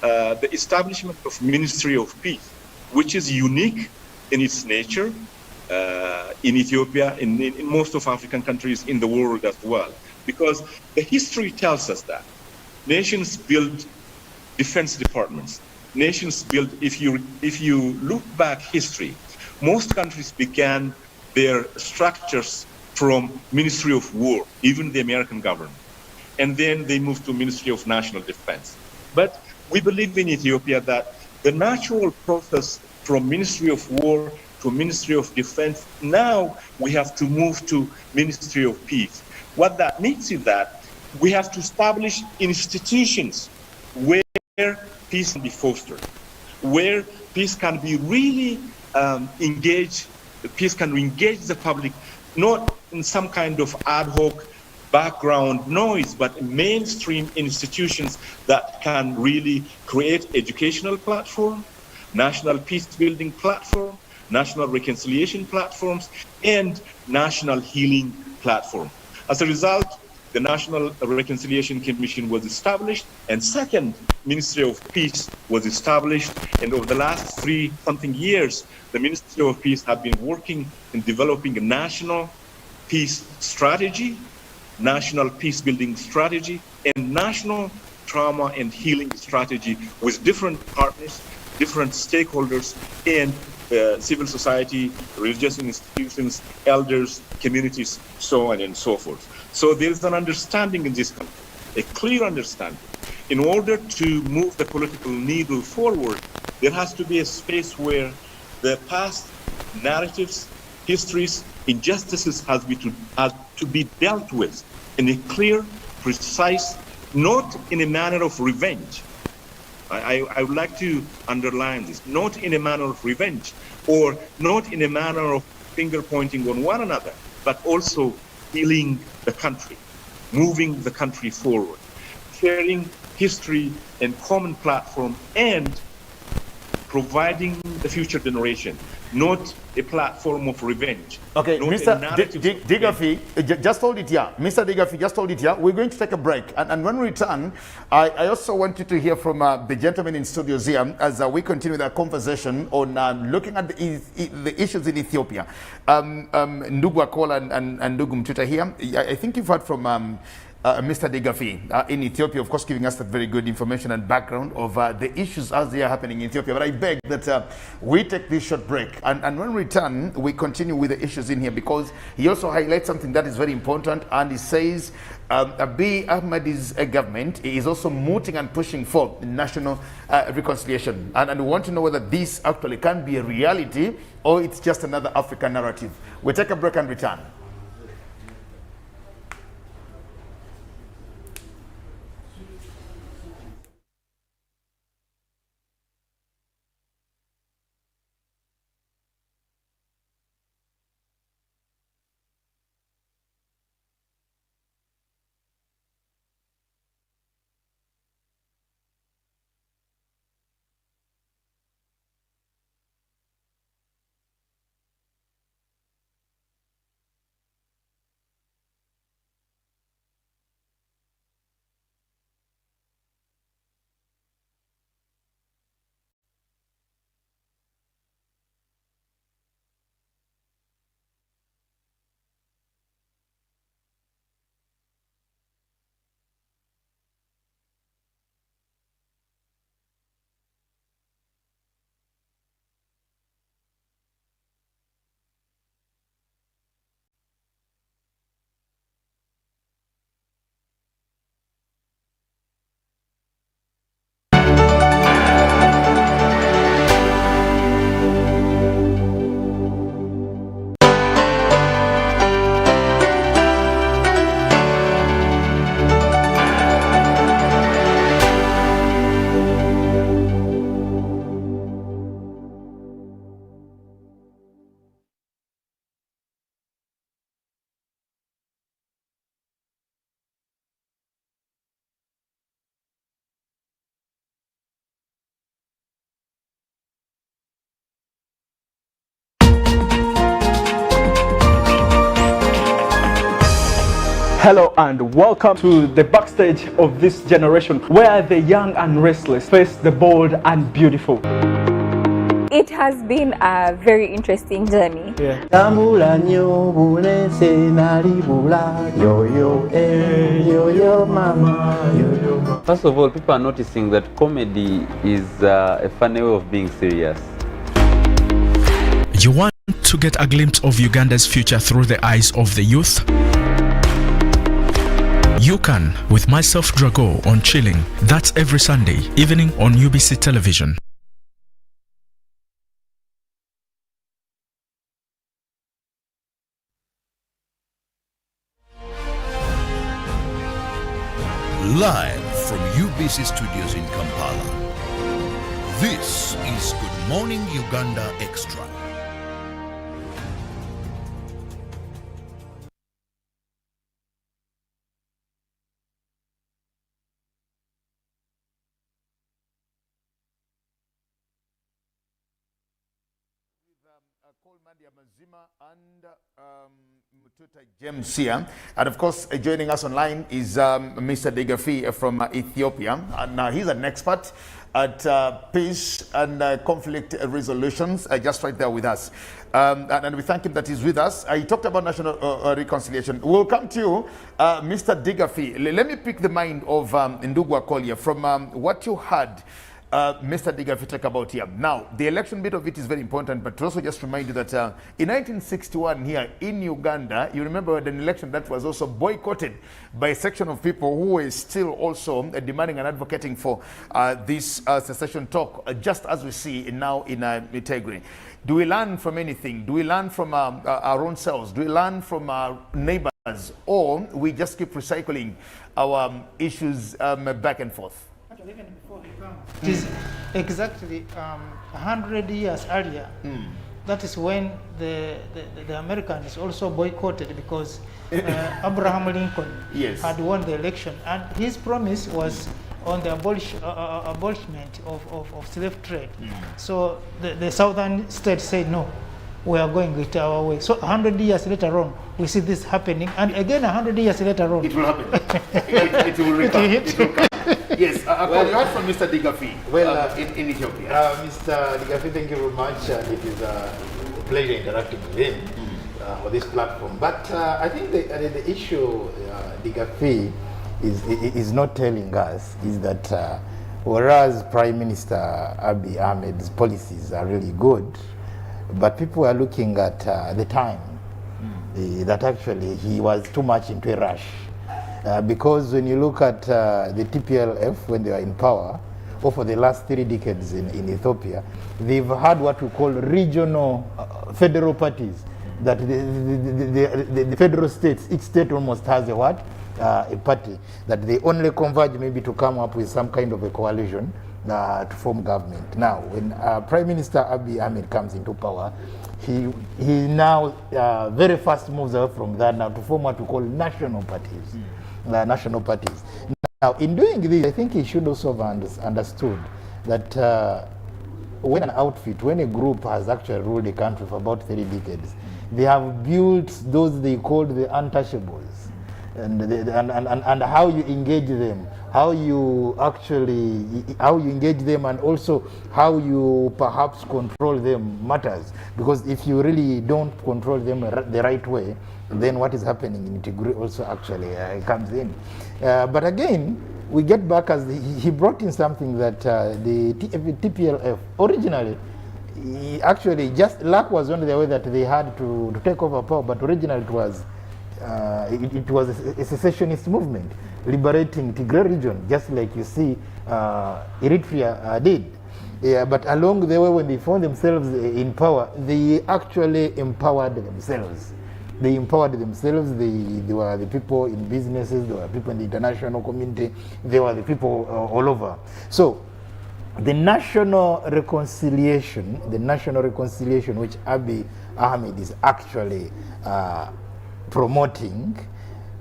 the establishment of Ministry of Peace, which is unique in its nature in Ethiopia, in most of African countries, in the world as well. Because the history tells us that nations build defense departments. Nations build, if you look back history, most countries began their structures from Ministry of War, even the American government. And then they moved to Ministry of National Defense. But we believe in Ethiopia that the natural process from Ministry of War to Ministry of Defense, now we have to move to Ministry of Peace. What that means is that we have to establish institutions where peace can be fostered, where peace can be really engaged, peace can engage the public, not in some kind of ad hoc background noise, but mainstream institutions that can really create educational platform, national peace building platform, national reconciliation platforms, and national healing platform. As a result, the National Reconciliation Commission was established, and second, Ministry of Peace was established. And over the last 3-something years, the Ministry of Peace have been working in developing a national peace strategy, national peace building strategy, and national trauma and healing strategy with different partners, different stakeholders, and civil society, religious institutions, elders, communities, so on and so forth. So there is an understanding in this country, a clear understanding. In order to move the political needle forward, there has to be a space where the past narratives, histories, injustices have to be dealt with in a clear, precise, not in a manner of revenge. I would like to underline this, not in a manner of revenge, or not in a manner of finger pointing on one another, but also healing the country, moving the country forward, sharing history and common platform, and providing the future generation, not a platform of revenge. Okay, Mr. Digafi, just hold it here. Mr. Digafi, just hold it here. We're going to take a break. And when we return, I also want you to hear from the gentleman in studios here as we continue our conversation on looking at the issues in Ethiopia. Ndugu Akola and Ndugu Mtuta here. I think you've heard from Mr. Digafi in Ethiopia, of course, giving us that very good information and background of the issues as they are happening in Ethiopia. But I beg that we take this short break. And when we return, we continue with the issues in here, because he also highlights something that is very important. And he says Abiy Ahmed's government is also mooting and pushing for national reconciliation. And we want to know whether this actually can be a reality or it's just another African narrative. We'll take a break and return. Hello and welcome to the backstage of this generation, where the young and restless face the bold and beautiful. It has been a very interesting journey. First of all, people are noticing that comedy is a funny way of being serious. You want to get a glimpse of Uganda's future through the eyes of the youth? You can with myself Drago on Chilling. That's every Sunday evening on UBC television. Live from UBC studios in Kampala, This is Good Morning Uganda Extra. And Mututa James here. And of course, joining us online is Mr. Digafi from Ethiopia. And he's an expert at peace and conflict resolutions, just right there with us. And we thank him that he's with us. He talked about national reconciliation. We'll come to you, Mr. Digafi. Let me pick the mind of Ndugu Akolia from what you heard Mr. Digafi talk about here. Now, the election bit of it is very important, but to also just remind you that in 1961 here in Uganda, you remember an election that was also boycotted by a section of people who were still also demanding and advocating for this secession talk, just as we see now in Tigray. Do we learn from anything? Do we learn from our own selves? Do we learn from our neighbors? Or we just keep recycling our issues back and forth? Even before he comes, it is exactly 100 years earlier. That is when the Americans also boycotted because Abraham Lincoln had won the election, and his promise was on the abolishment of slave trade. So the southern states said no, we are going it our way. So 100 years later on, we see this happening, and again 100 years later on, it will happen. it will recur. It will come. Yes, well, you heard from Mr. Digafi in Ethiopia. Mr. Digafi, thank you very much. It is a pleasure interacting with him on this platform. But I think the issue Digafi is not telling us is that whereas Prime Minister Abiy Ahmed's policies are really good, but people are looking at the time that actually he was too much into a rush. Because when you look at the TPLF when they were in power, or for the last 3 decades in Ethiopia, they've had what we call regional federal parties. That the federal states, each state almost has a what? A party. That they only converge maybe to come up with some kind of a coalition to form government. Now, when Prime Minister Abiy Ahmed comes into power, he now very fast moves away from that now to form what we call national parties. National parties. Now, in doing this, I think he should also have understood that when an outfit, when a group has actually ruled a country for about 30 decades, they have built those they called the untouchables. And how you engage them, how you engage them, and also how you perhaps control them matters. Because if you really don't control them the right way, then what is happening in Tigray also actually comes in. But again, we get back as he brought in something that the TPLF originally, actually just luck was only the way that they had to take over power, but originally it was a secessionist movement liberating Tigray region, just like you see Eritrea did. Yeah, but along the way, when they found themselves in power, they actually empowered themselves. They empowered themselves. They were the people in businesses, they were people in the international community, they were the people all over. So the national reconciliation which Abiy Ahmed is actually promoting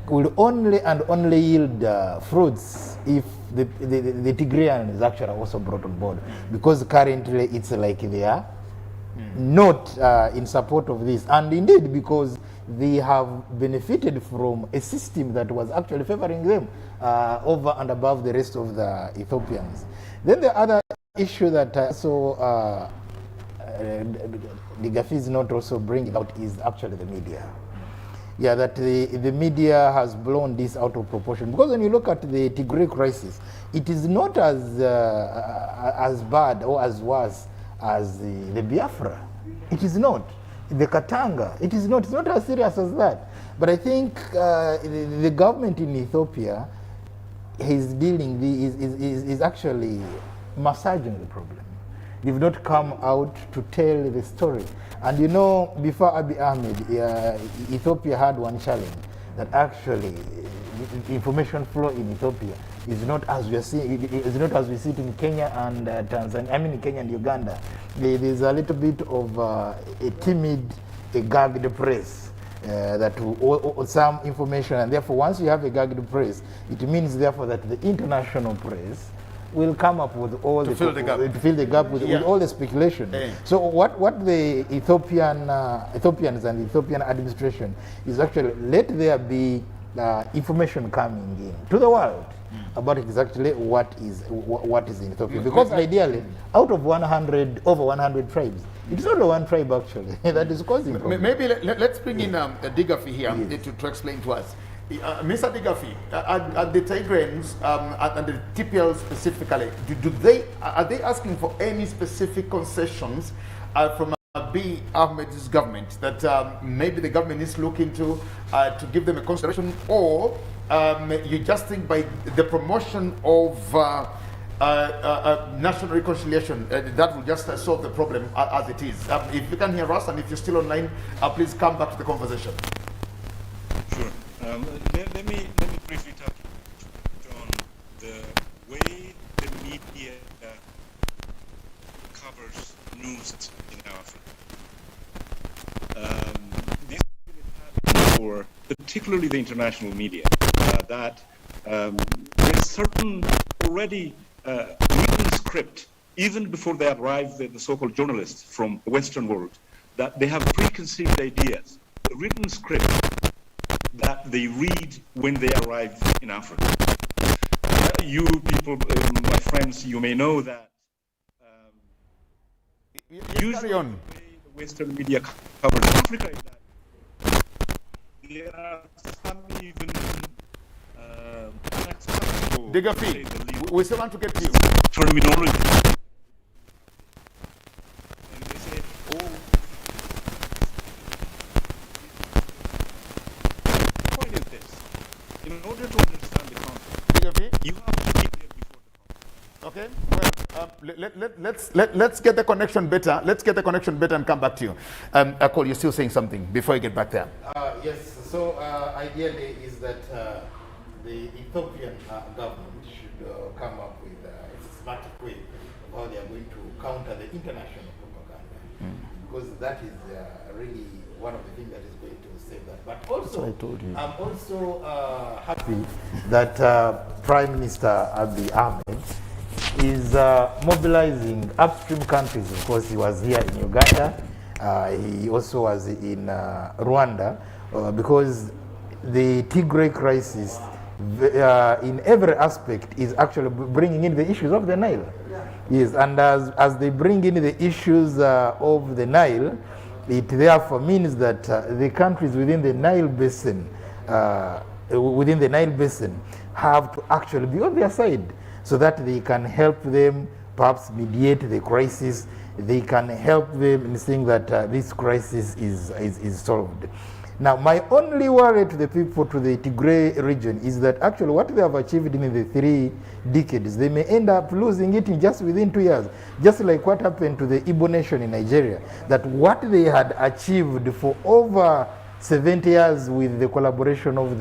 will only yield fruits if the Tigrayans is actually also brought on board, because currently it's like they are not in support of this, and indeed because they have benefited from a system that was actually favoring them over and above the rest of the Ethiopians. Then the other issue that the Digafi is not also bringing out is actually the media. Yeah, that the media has blown this out of proportion. Because when you look at the Tigray crisis, it is not as bad or as worse as the Biafra. It is not. The Katanga, it is not. It's not as serious as that. But I think the government in Ethiopia is actually massaging the problem. They've not come out to tell the story. And you know, before Abiy Ahmed, Ethiopia had one challenge that actually information flow in Ethiopia is not as we are seeing. Is not as we see it in Kenya and Tanzania. I mean, Kenya and Uganda. There's a little bit of a timid, a gagged press. That some information, and therefore once you have a gagged press, it means therefore that the international press will come up with all to fill the gap with all the speculation. So what the Ethiopians and the Ethiopian administration is actually let there be information coming in to the world about exactly what is in Ethiopia, because ideally out of over 100 tribes, it's not one tribe actually that is causing problems. Maybe let's bring in Digafi here to explain to us. Mr. Digafi, are the Tigrayans and the TPL specifically, are they asking for any specific concessions from Abiy Ahmed's government that maybe the government is looking to give them a consideration, or you just think by the promotion of national reconciliation that will just solve the problem as it is? If you can hear us and if you're still online, please come back to the conversation. Sure. Let me briefly touch on the way the media covers news in Africa. This is for particularly the international media, that there's certain already written script, even before they arrive, the so-called journalists from the Western world, that they have preconceived ideas, a written script that they read when they arrive in Africa. You people, my friends, you may know that usually the way the Western media covers Africa is that there are some even unacceptable, Digafi, we still want to get to you. Terminology. And they say, oh, the point is this. In order to understand the concept, Digafi, you have to be there before the concept. okay, well, let's get the connection better. Let's get the connection better and come back to you. Akol, you're still saying something before you get back there. Yes, so ideally is that the Ethiopian government should come up with a smart way of how they are going to counter the international propaganda, because that is really one of the things that is going to save that. But also, I'm also happy that Prime Minister Abiy Ahmed is mobilizing upstream countries. Of course, he was here in Uganda. He also was in Rwanda, because the Tigray crisis in every aspect is actually bringing in the issues of the Nile. Yes, and as they bring in the issues of the Nile, it therefore means that the countries within the Nile basin, have to actually be on their side, so that they can help them perhaps mediate the crisis. They can help them in seeing that this crisis is solved. Now, my only worry to the people, to the Tigray region, is that actually what they have achieved in the 3 decades, they may end up losing it in just within 2 years. Just like what happened to the Igbo nation in Nigeria, that what they had achieved for over 70 years with the collaboration of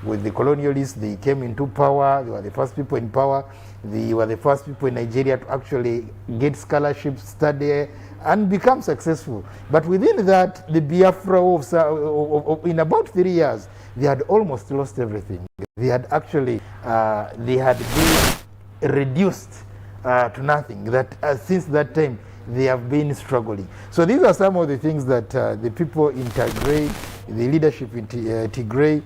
with the colonialists, they came into power, they were the first people in power, they were the first people in Nigeria to actually get scholarships, study, and become successful. But within that, the Biafra in about 3 years, they had almost lost everything. They had actually, they had been reduced to nothing. That since that time, they have been struggling. So these are some of the things that the people in Tigray, the leadership in Tigray,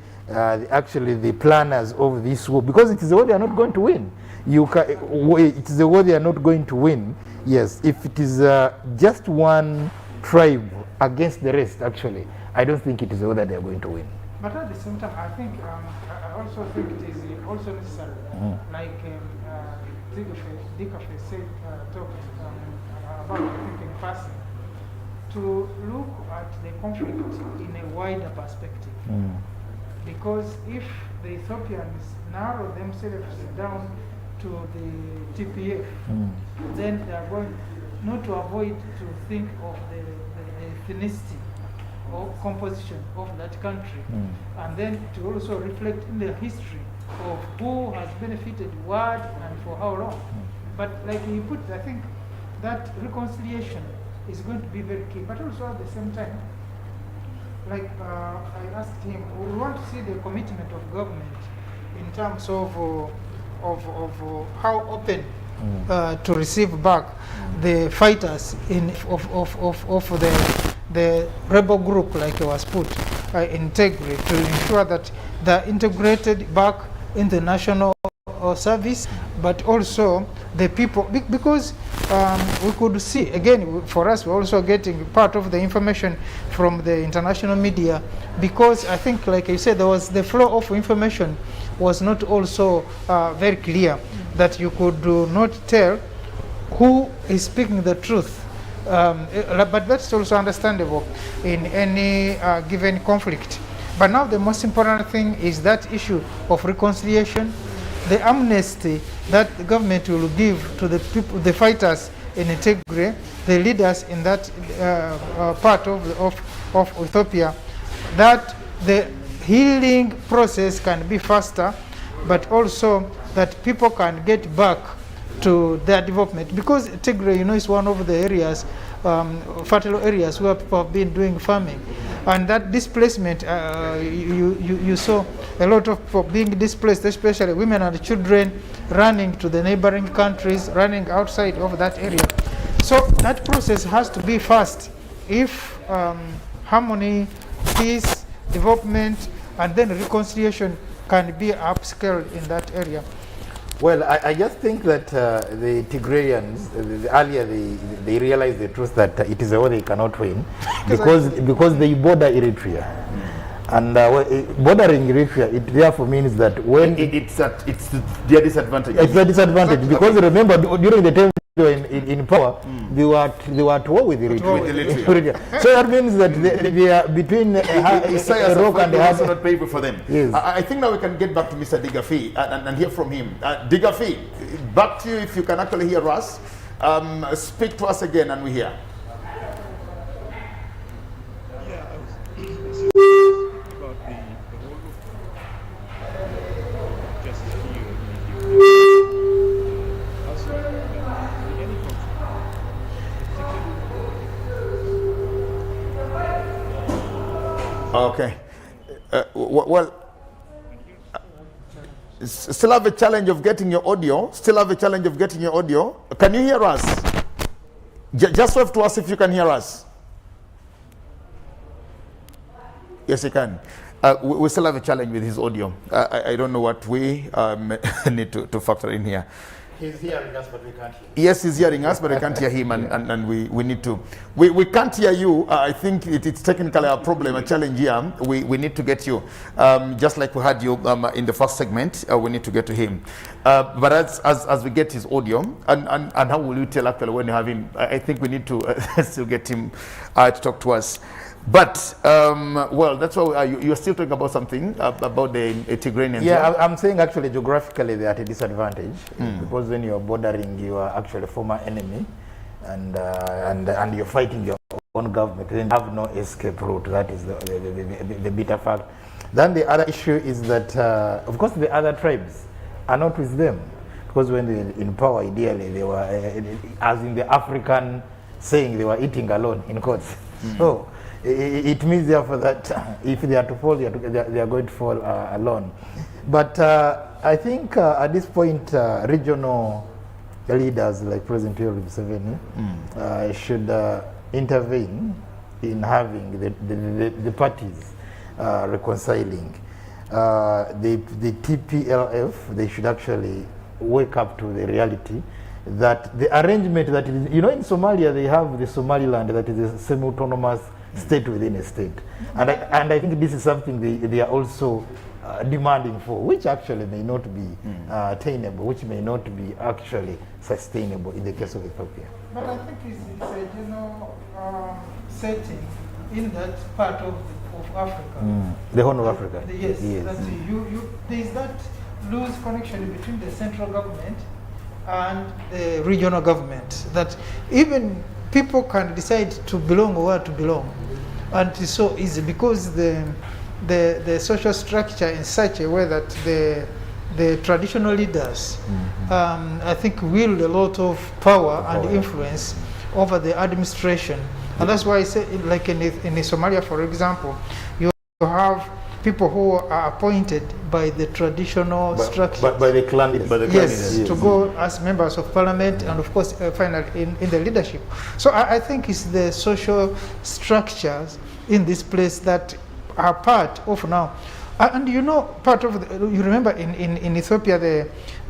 actually the planners of this war, because it is a war they are not going to win. It is a war they are not going to win. Yes, if it is just one tribe against the rest, actually, I don't think it is a war that they are going to win. But at the same time, I think I also think it is also necessary, like Dikafe said, talking about, I think, in passing, to look at the conflict in a wider perspective. Because if the Ethiopians narrow themselves down to the TPF, then they are going not to avoid to think of the ethnicity or composition of that country, and then to also reflect in the history of who has benefited what and for how long. But like you put, I think that reconciliation is going to be very key. But also at the same time, like I asked him, we want to see the commitment of government in terms of how open to receive back the fighters of the rebel group, like it was put, integrate, to ensure that they're integrated back in the national service, but also the people, because we could see, again, for us, we're also getting part of the information from the international media, because I think, like I said, there was the flow of information was not also very clear, that you could not tell who is speaking the truth. But that's also understandable in any given conflict. But now the most important thing is that issue of reconciliation, the amnesty that the government will give to the people, the fighters in Tigray, the leaders in that part of Ethiopia, that the healing process can be faster, but also that people can get back to their development. Because Tigray, is one of the areas, fertile areas where people have been doing farming. And that displacement, you saw a lot of people being displaced, especially women and children running to the neighboring countries, running outside of that area. So that process has to be fast if harmony, peace, development, and then reconciliation can be upscaled in that area. Well, I just think that the Tigrayans, earlier they realized the truth that it is a war they cannot win because they border Eritrea. And bordering Eritrea, it therefore means that when... It's their disadvantage. It's a disadvantage because remember, during the time they were in power, they were at war with Eritrea. So that means that they are between a rock and a hard... also not painful for them. Yes. I think now we can get back to Mr. Digafi and hear from him. Digafi, back to you if you can actually hear us. Speak to us again and we hear. Yeah, I was about the whole of justice here. Also, any Okay. Well, still have a challenge of getting your audio. Can you hear us? Just wave to us if you can hear us. Yes, you can. We still have a challenge with his audio. I don't know what we need to factor in here. He's hearing us, but we can't hear him. Yes, he's hearing us, but I can't hear him, and we need to. We can't hear you. I think it's technically a problem, a challenge here. We need to get you. Just like we had you in the first segment, we need to get to him. But as we get his audio, and how will you tell actually when you have him? I think we need to still get him to talk to us. But, well, that's why you're still talking about something, about the Tigrayans. Yeah, I'm saying actually geographically they're at a disadvantage because when you're bordering, you are actually a former enemy and you're fighting your own government. Then you have no escape route. That is the bitter fact. Then the other issue is that, of course, the other tribes are not with them because when they were in power, ideally, they were, as in the African saying, they were eating alone, in quotes. So, it means therefore that if they are to fall, they are going to fall alone. But I think at this point, regional leaders like President Yoweri Museveni should intervene in having the parties reconciling. The TPLF, they should actually wake up to the reality that the arrangement that is, in Somalia they have the Somaliland that is a semi-autonomous state within a state, and I think this is something they are also demanding for, which actually may not be attainable, which may not be actually sustainable in the case of Ethiopia. But I think it's a general setting in that part of Africa. The Horn of Africa. Yes. That there is that loose connection between the central government and the regional government, that even people can decide to belong or where to belong. And it's so easy because the social structure in such a way that the traditional leaders, I think, wield a lot of power and influence over the administration. And that's why I say, like in Somalia, for example, you have people who are appointed by the traditional structure. By the clan. Yes, to go as members of parliament and of course finally in the leadership. So I think it's the social structures in this place that are part of now. And you know, part of you remember in Ethiopia,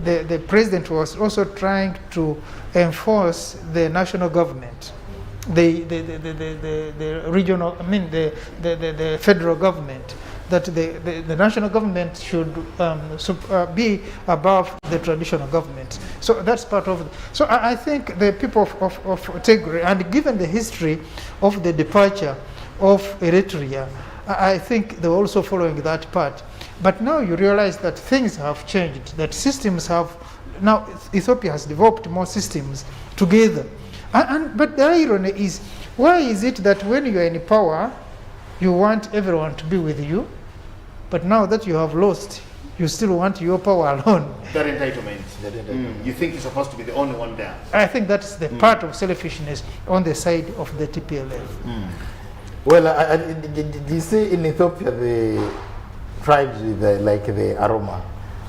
the president was also trying to enforce the national government, the regional, I mean the federal government, that the national government should be above the traditional government. So that's part of it. So I think the people of Tigray, and given the history of the departure of Eritrea, I think they're also following that part. But now you realize that things have changed, that systems have, now Ethiopia has developed more systems together. But the irony is, why is it that when you are in power, you want everyone to be with you, but now that you have lost, you still want your power alone? That entitlement. You think you're supposed to be the only one there? I think that's the part of selfishness on the side of the TPLF. Well, you see in Ethiopia, the tribes like the Aroma,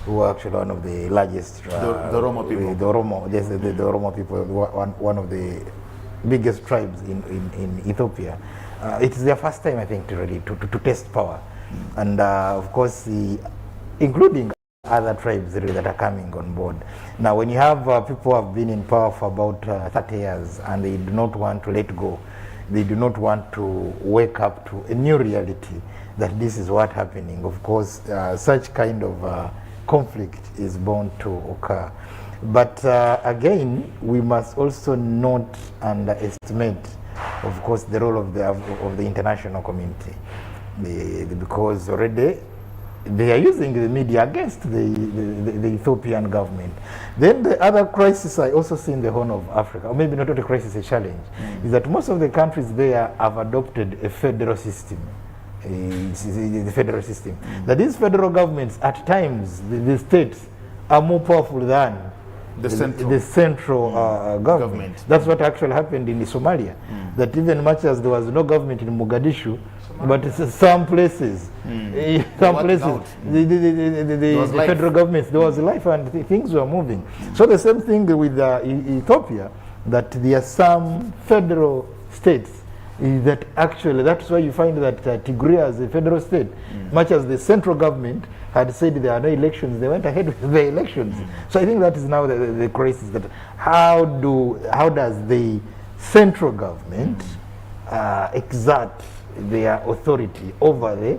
who are actually one of the largest. The Oromo people. The Oromo, yes, the Oromo people, one of the biggest tribes in Ethiopia. It's their first time, I think, to test power. And of course, including other tribes that are coming on board. Now, when you have people who have been in power for about 30 years and they do not want to let go, they do not want to wake up to a new reality that this is what's happening. Of course, such kind of conflict is bound to occur. But again, we must also not underestimate, of course, the role of the international community, because already they are using the media against the Ethiopian government. Then the other crisis I also see in the Horn of Africa, or maybe not a crisis, a challenge, is that most of the countries there have adopted a federal system. The federal system. That these federal governments, at times, the states are more powerful than the central government. That's what actually happened in Somalia. That even much as there was no government in Mogadishu, but some places, the federal governments, there was life and things were moving. So the same thing with Ethiopia, that there are some federal states that actually, that's why you find that Tigray as a federal state, much as the central government had said there are no elections, they went ahead with the elections. So I think that is now the crisis, that how does the central government exert their authority over the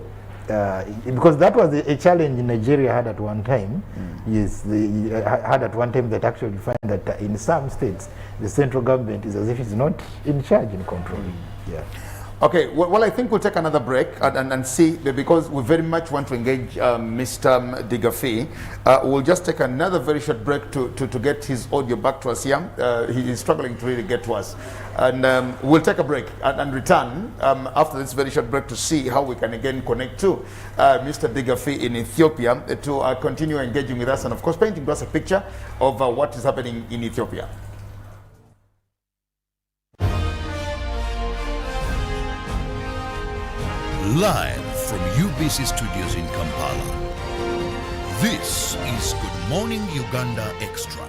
because that was a challenge Nigeria had at one time. Yes, they had at one time that actually find that in some states the central government is as if it's not in charge, in control. Yeah. Okay, well, I think we'll take another break and see, because we very much want to engage Mr. Digafi. We'll just take another very short break to get his audio back to us here. He is struggling to really get to us. And we'll take a break and return after this very short break to see how we can again connect to Mr. Digafi in Ethiopia to continue engaging with us and, of course, painting to us a picture of what is happening in Ethiopia. Live from UBC Studios in Kampala, this is Good Morning Uganda Extra.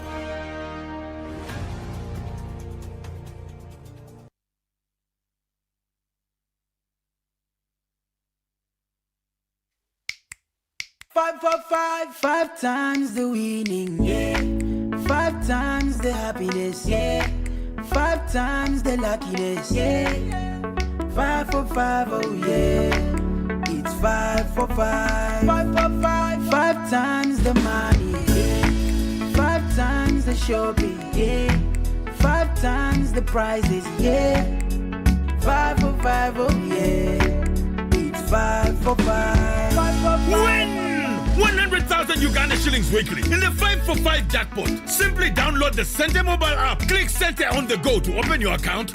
Five times the winning, yeah. 5 times the happiness, yeah. 5 times the luckiness, yeah. 5 for 5, oh yeah. It's 5 for 5. 5 for 5. 5 times the money, yeah. 5 times the shopping, yeah. 5 times the prizes, yeah. 5 for 5, oh yeah. It's 5 for 5. 5 for 5. Win 100,000 Uganda shillings weekly in the 5 for 5 jackpot. Simply download the Sente mobile app. Click Sente on the go to open your account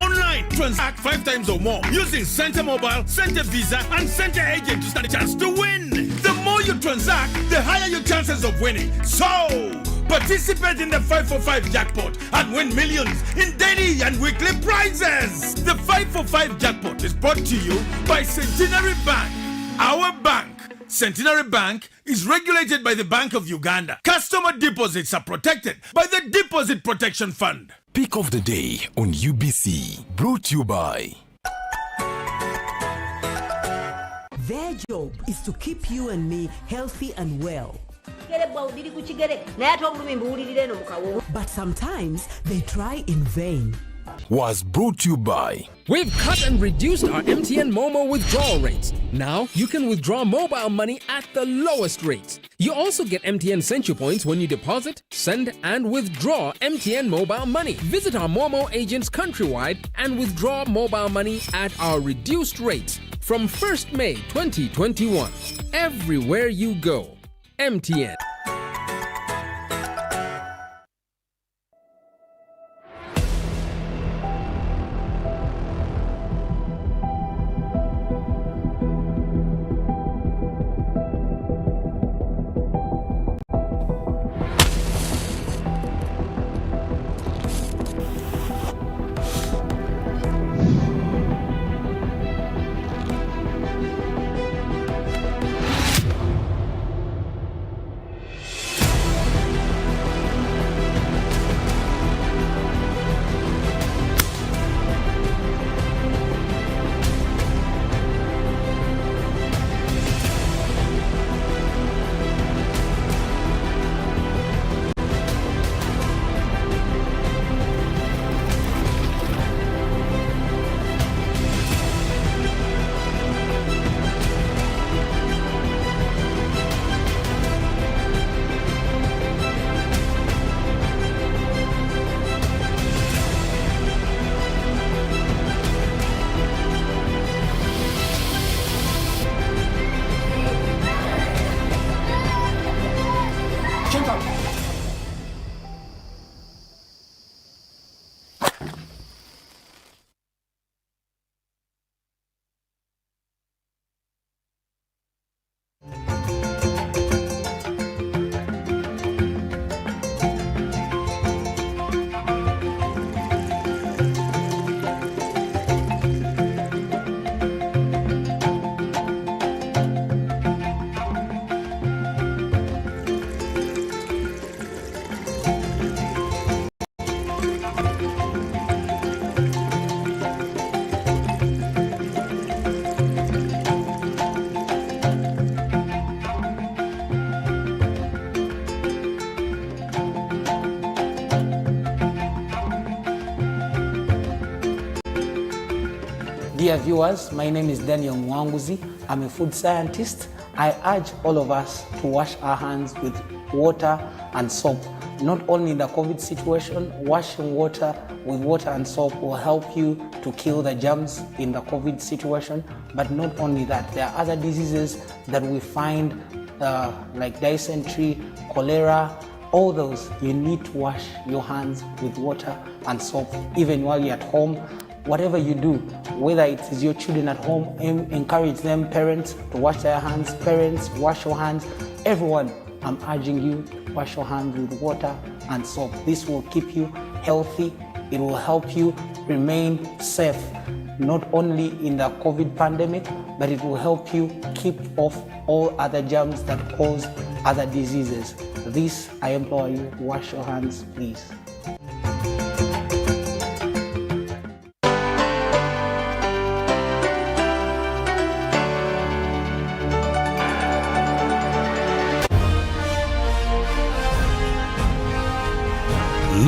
online. online. Transact 5 times or more using Center Mobile, Center Visa, and Center Agent to stand a chance to win. The more you transact, the higher your chances of winning. So, participate in the 545 jackpot and win millions in daily and weekly prizes. The 545 jackpot is brought to you by Centenary Bank. Our bank, Centenary Bank, is regulated by the Bank of Uganda. Customer deposits are protected by the Deposit Protection Fund. Pick of the day on UBC, brought to you by. Their job is to keep you and me healthy and well. But sometimes they try in vain. Was brought to you by. We've cut and reduced our MTN Momo withdrawal rates. Now you can withdraw mobile money at the lowest rates. You also get MTN Century Points when you deposit, send, and withdraw MTN mobile money. Visit our Momo agents countrywide and withdraw mobile money at our reduced rates from 1st May 2021. Everywhere you go, MTN. Dear viewers, my name is Daniel Mwanguzi. I'm a food scientist. I urge all of us to wash our hands with water and soap. Not only in the COVID situation, washing water with water and soap will help you to kill the germs in the COVID situation. But not only that, there are other diseases that we find like dysentery, cholera, all those. You need to wash your hands with water and soap, even while you're at home. Whatever you do, whether it is your children at home, encourage them, parents, to wash their hands. Parents, wash your hands. Everyone, I'm urging you to wash your hands with water and soap. This will keep you healthy. It will help you remain safe, not only in the COVID pandemic, but it will help you keep off all other germs that cause other diseases. This, I implore you, wash your hands, please.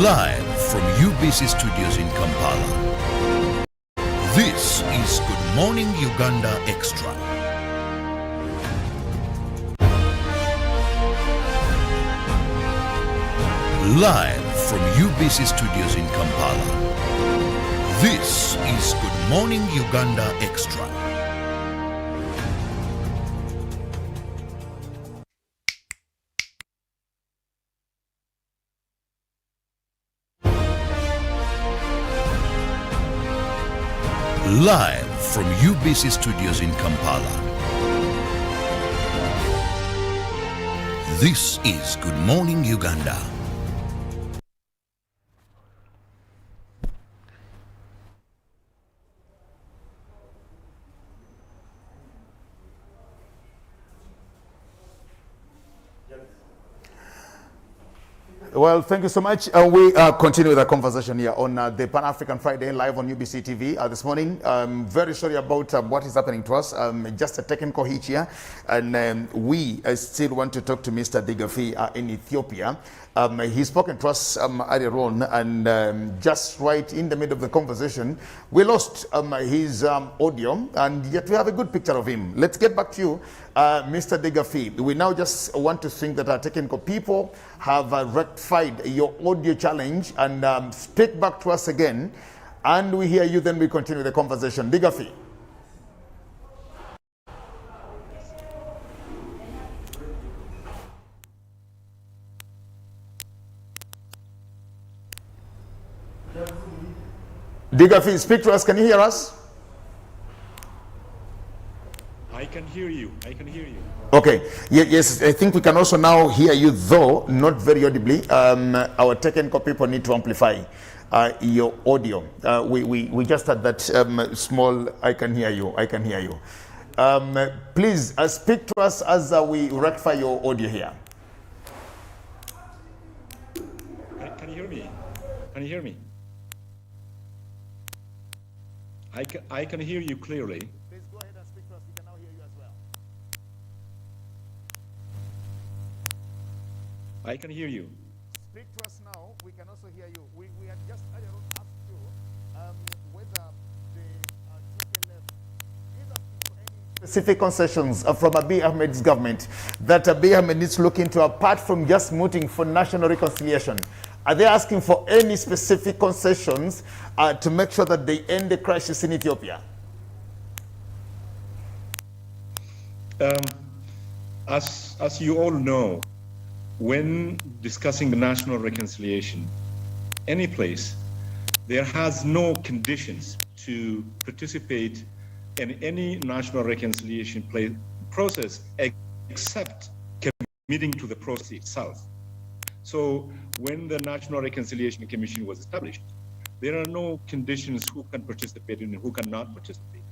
Live from UBC Studios in Kampala. This is Good Morning Uganda Extra. Live from UBC Studios in Kampala. This is Good Morning Uganda Extra. Live from UBC Studios in Kampala. This is Good Morning Uganda. Well, thank you so much. We continue the conversation here on the Pan-African Friday live on UBC TV this morning. Very sorry about what is happening to us. Just a technical hitch here. And we still want to talk to Mr. Digafi in Ethiopia. He's spoken to us earlier on, and just right in the middle of the conversation, we lost his audio, and yet we have a good picture of him. Let's get back to you, Mr. Digafi. We now just want to think that our technical people have rectified your audio challenge, and speak back to us again, and we hear you, then we continue the conversation. Digafi. Digafi, speak to us. Can you hear us? I can hear you. I can hear you. Okay. Yes, I think we can also now hear you, though not very audibly. Our technical people need to amplify your audio. We just had that small, I can hear you, I can hear you. Please speak to us as we rectify your audio here. Can you hear me? Can you hear me? I can hear you clearly. Please go ahead and speak to us. We can now hear you as well. I can hear you. Speak to us now. We can also hear you. We had just earlier on asked you whether the TPLF is asking for any specific concessions from Abiy Ahmed's government that Abiy Ahmed needs to look into, apart from just mooting for national reconciliation. Are they asking for any specific concessions to make sure that they end the crisis in Ethiopia? As you all know, when discussing the national reconciliation, any place, there has no conditions to participate in any national reconciliation process except committing to the process itself. So when the National Reconciliation Commission was established, there are no conditions who can participate and who cannot participate.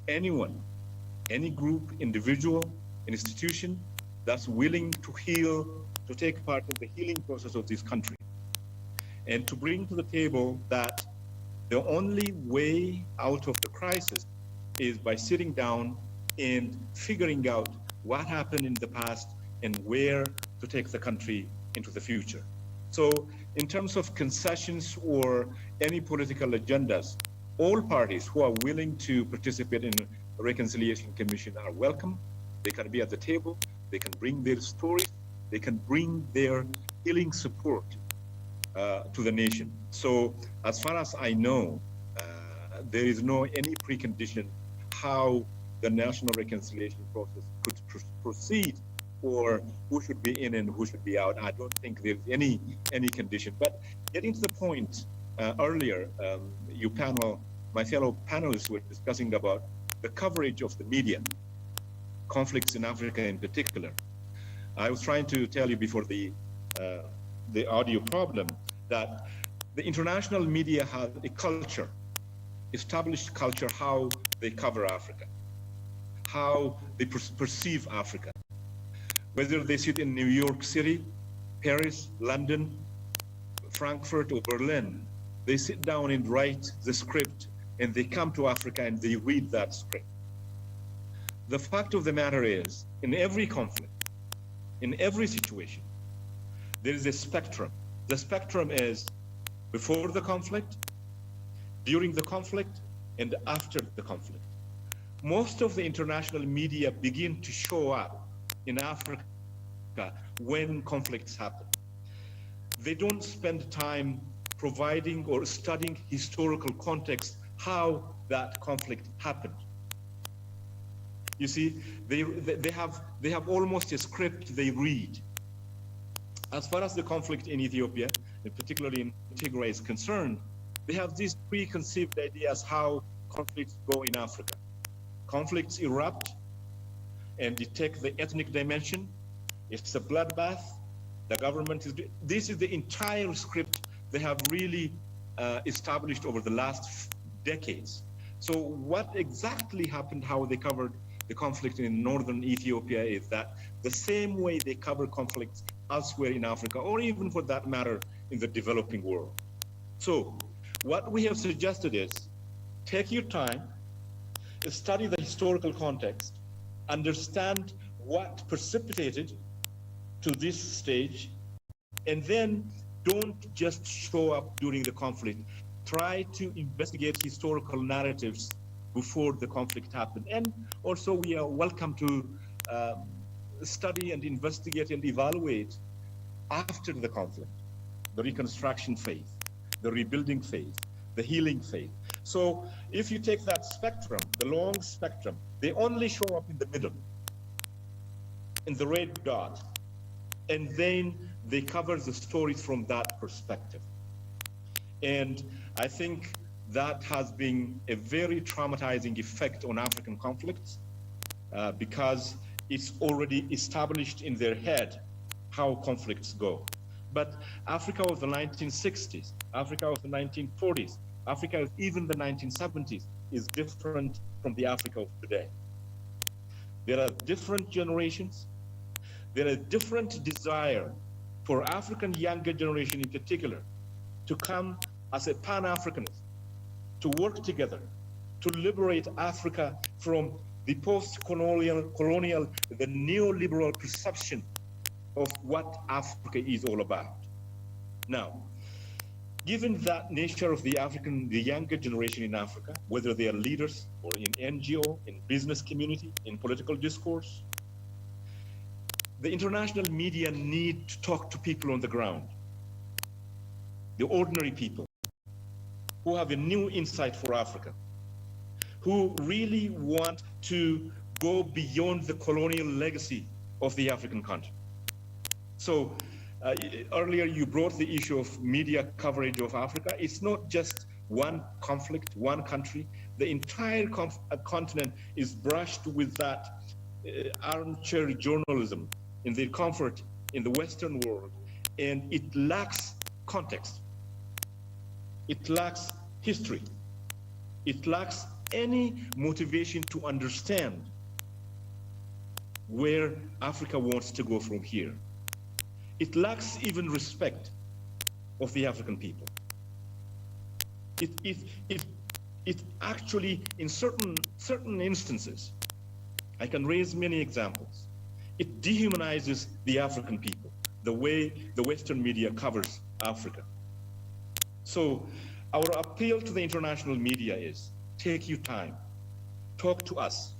Anyone, any group, individual, institution that's willing to heal, to take part in the healing process of this country, and to bring to the table that the only way out of the crisis is by sitting down and figuring out what happened in the past and where to take the country into the future. So in terms of concessions or any political agendas, all parties who are willing to participate in a reconciliation commission are welcome. They can be at the table, they can bring their stories, they can bring their healing support to the nation. So as far as I know, there is no any precondition how the national reconciliation process could proceed, or who should be in and who should be out. I don't think there's any condition. But getting to the point, earlier, my fellow panelists were discussing about the coverage of the media, conflicts in Africa in particular. I was trying to tell you before the audio problem that the international media has a culture, established culture, how they cover Africa, how they perceive Africa. Whether they sit in New York City, Paris, London, Frankfurt, or Berlin, they sit down and write the script, and they come to Africa and they read that script. The fact of the matter is, in every conflict, in every situation, there is a spectrum. The spectrum is before the conflict, during the conflict, and after the conflict. Most of the international media begin to show up in Africa when conflicts happen. They don't spend time providing or studying historical context, how that conflict happened. You see, they have almost a script they read. As far as the conflict in Ethiopia, and particularly in Tigray, is concerned, they have these preconceived ideas how conflicts go in Africa. Conflicts erupt and detect the ethnic dimension. It's a bloodbath. The government is, this is the entire script they have really established over the last decades. So what exactly happened, how they covered the conflict in northern Ethiopia is that the same way they cover conflicts elsewhere in Africa, or even for that matter, in the developing world. So what we have suggested is take your time, study the historical context, understand what precipitated to this stage, and then don't just show up during the conflict. Try to investigate historical narratives before the conflict happened. And also we are welcome to study and investigate and evaluate after the conflict, the reconstruction phase, the rebuilding phase, the healing phase. So if you take that spectrum, the long spectrum, they only show up in the middle, in the red dot, and then they cover the stories from that perspective. And I think that has been a very traumatizing effect on African conflicts because it's already established in their head how conflicts go. But Africa of the 1960s, Africa of the 1940s, Africa of even the 1970s is different from the Africa of today. There are different generations. There are different desire for African younger generation in particular to come as a Pan-Africanist, to work together, to liberate Africa from the post-colonial, the neoliberal perception of what Africa is all about. Now, given that nature of the younger generation in Africa, whether they are leaders or in NGO, in business community, in political discourse, the international media need to talk to people on the ground, the ordinary people who have a new insight for Africa, who really want to go beyond the colonial legacy of the African continent. So earlier you brought the issue of media coverage of Africa. It's not just one conflict, one country. The entire continent is brushed with that armchair journalism in their comfort in the Western world, and it lacks context. It lacks history. It lacks any motivation to understand where Africa wants to go from here. It lacks even respect of the African people. It actually, in certain instances, I can raise many examples, it dehumanizes the African people, the way the Western media covers Africa. So our appeal to the international media is, take your time, talk to us.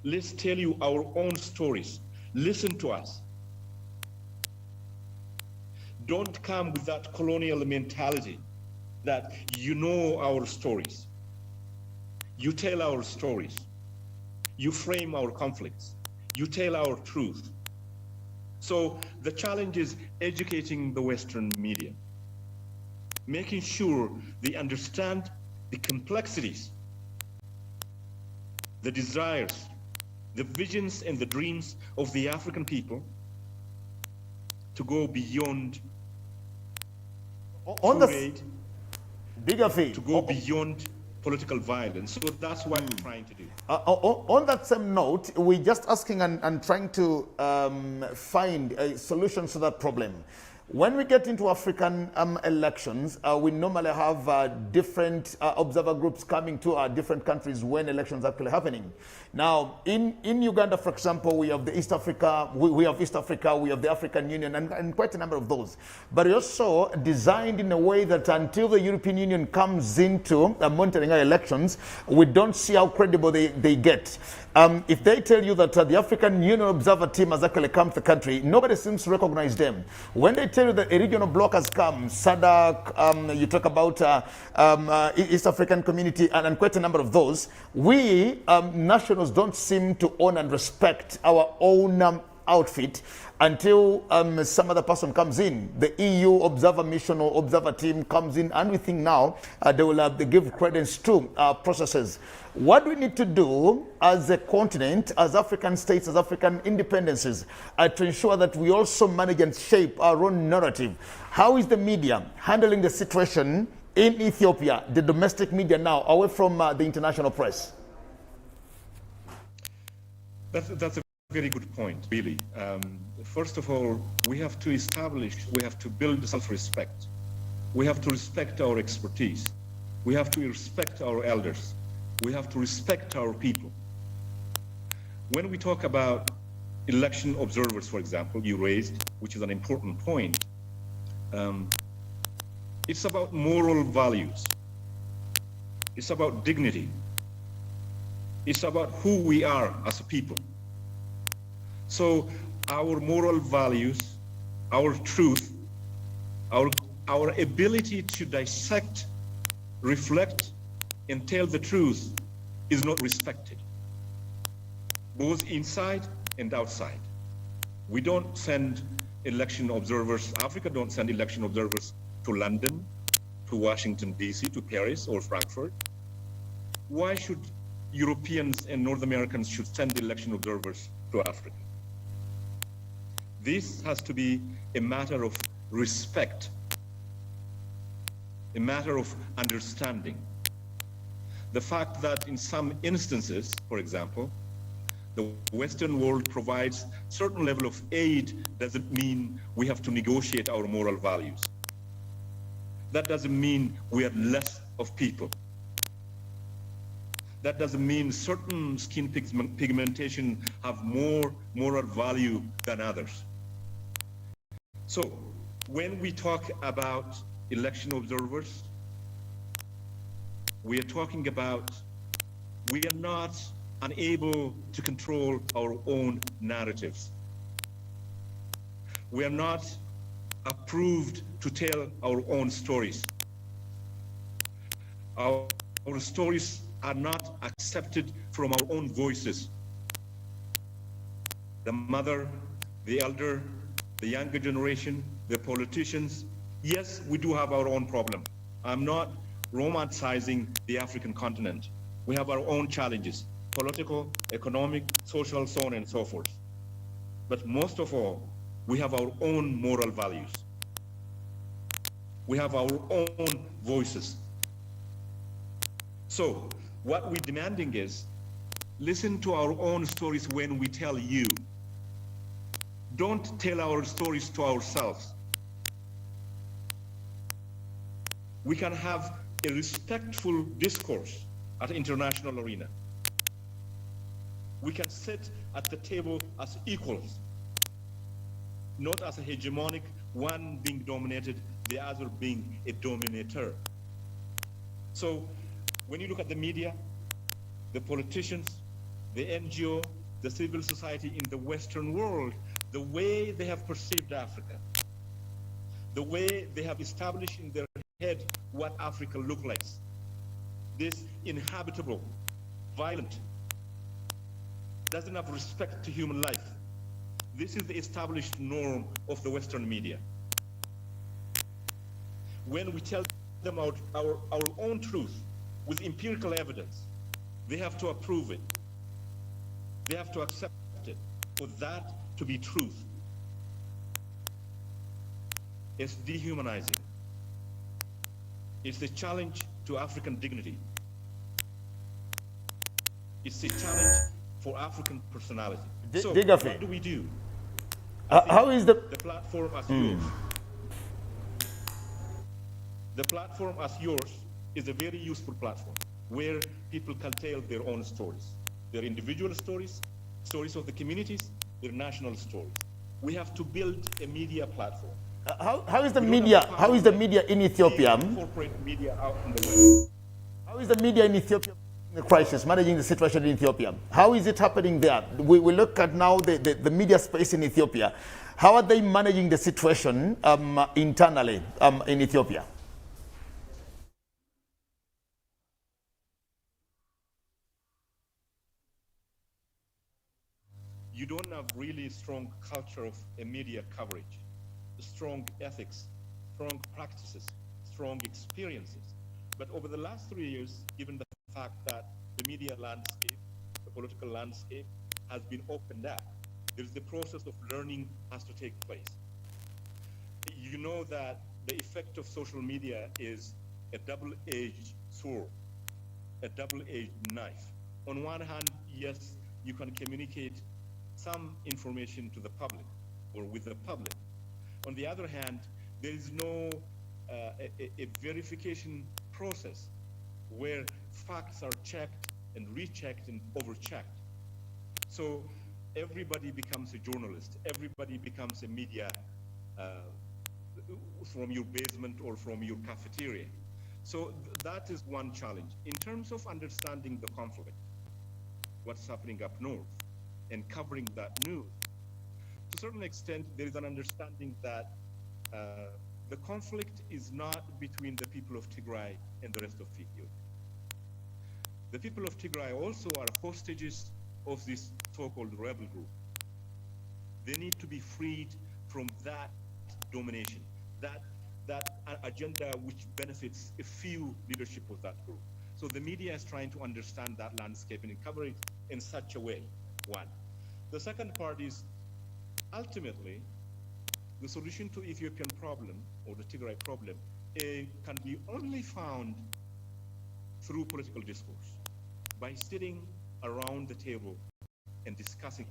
Let's tell you our own stories. Listen to us. Don't come with that colonial mentality that you know our stories. You tell our stories. You frame our conflicts. You tell our truth. So the challenge is educating the Western media, making sure they understand the complexities, the desires, the visions and the dreams of the African people to go beyond on the bigger field, to go beyond political violence. So that's what we're trying to do. On that same note, we're just asking and trying to find solutions to that problem. When we get into African elections, we normally have different observer groups coming to our different countries when elections are actually happening. Now, in Uganda, for example, we have the East Africa, we have East Africa, we have the African Union, and quite a number of those. But also designed in a way that until the European Union comes into monitoring our elections, we don't see how credible they get. If they tell you that the African Union observer team has actually come to the country, nobody seems to recognize them. When they tell you that a regional bloc has come, SADC, you talk about East African community, and quite a number of those, we nationals don't seem to own and respect our own outfit until some other person comes in. The EU observer mission or observer team comes in, and we think now they will they give credence to processes. What do we need to do as a continent, as African states, as African independences, to ensure that we also manage and shape our own narrative? How is the media handling the situation in Ethiopia, the domestic media now, away from the international press? That's a very good point, really. First of all, we have to build self-respect. We have to respect our expertise. We have to respect our elders. We have to respect our people. When we talk about election observers, for example, you raised, which is an important point, it's about moral values. It's about dignity. It's about who we are as a people. So our moral values, our truth, our ability to dissect, reflect, and tell the truth is not respected, both inside and outside. We don't send election observers, Africa don't send election observers to London, to Washington, D.C., to Paris or Frankfurt. Why should Europeans and North Americans should send election observers to Africa? This has to be a matter of respect, a matter of understanding. The fact that in some instances, for example, the Western world provides certain level of aid doesn't mean we have to negotiate our moral values. That doesn't mean we are less of people. That doesn't mean certain skin pigmentation have more moral value than others. So when we talk about election observers, we are talking about we are not unable to control our own narratives. We are not approved to tell our own stories. Our stories are not accepted from our own voices. The mother, the elder, the younger generation, the politicians, yes, we do have our own problem. I'm not romanticizing the African continent. We have our own challenges, political, economic, social, so on and so forth. But most of all, we have our own moral values. We have our own voices. So what we're demanding is, listen to our own stories when we tell you. Don't tell our stories to ourselves. We can have a respectful discourse at the international arena. We can sit at the table as equals, not as a hegemonic, one being dominated, the other being a dominator. So when you look at the media, the politicians, the NGO, the civil society in the Western world, the way they have perceived Africa, the way they have established in their head what Africa looks like, this inhabitable, violent, doesn't have respect to human life. This is the established norm of the Western media. When we tell them our own truth with empirical evidence, they have to approve it. They have to accept it for that to be truth. It's dehumanizing. It's a challenge to African dignity. It's a challenge for African personality. So what do we do? How is the platform as yours? The platform as yours is a very useful platform where people can tell their own stories, their individual stories, stories of the communities, their national stories. We have to build a media platform. How is the media? How is the media in Ethiopia? Corporate media out in the West. How is the media in Ethiopia the crisis, managing the situation in Ethiopia? How is it happening there? We look at now the media space in Ethiopia. How are they managing the situation internally in Ethiopia? you don't have really strong culture of a media coverage, strong ethics, strong practices, strong experiences. But over the last 3 years, given the fact that the media landscape, the political landscape has been opened up, there's the process of learning has to take place. You know that the effect of social media is a double-edged sword, a double-edged knife. On one hand, yes, you can communicate some information to the public or with the public. On the other hand, there is no a verification process where facts are checked and rechecked and overchecked. So everybody becomes a journalist, everybody becomes a media from your basement or from your cafeteria. So that is one challenge. In terms of understanding the conflict, what's happening up north, and covering that news, to a certain extent, there is an understanding that the conflict is not between the people of Tigray and the rest of Ethiopia. The people of Tigray also are hostages of this so-called rebel group. They need to be freed from that domination, that agenda which benefits a few leadership of that group. So the media is trying to understand that landscape and cover it in such a way, one. The second part is, ultimately, the solution to Ethiopian problem, or the Tigray problem, can be only found through political discourse, by sitting around the table and discussing,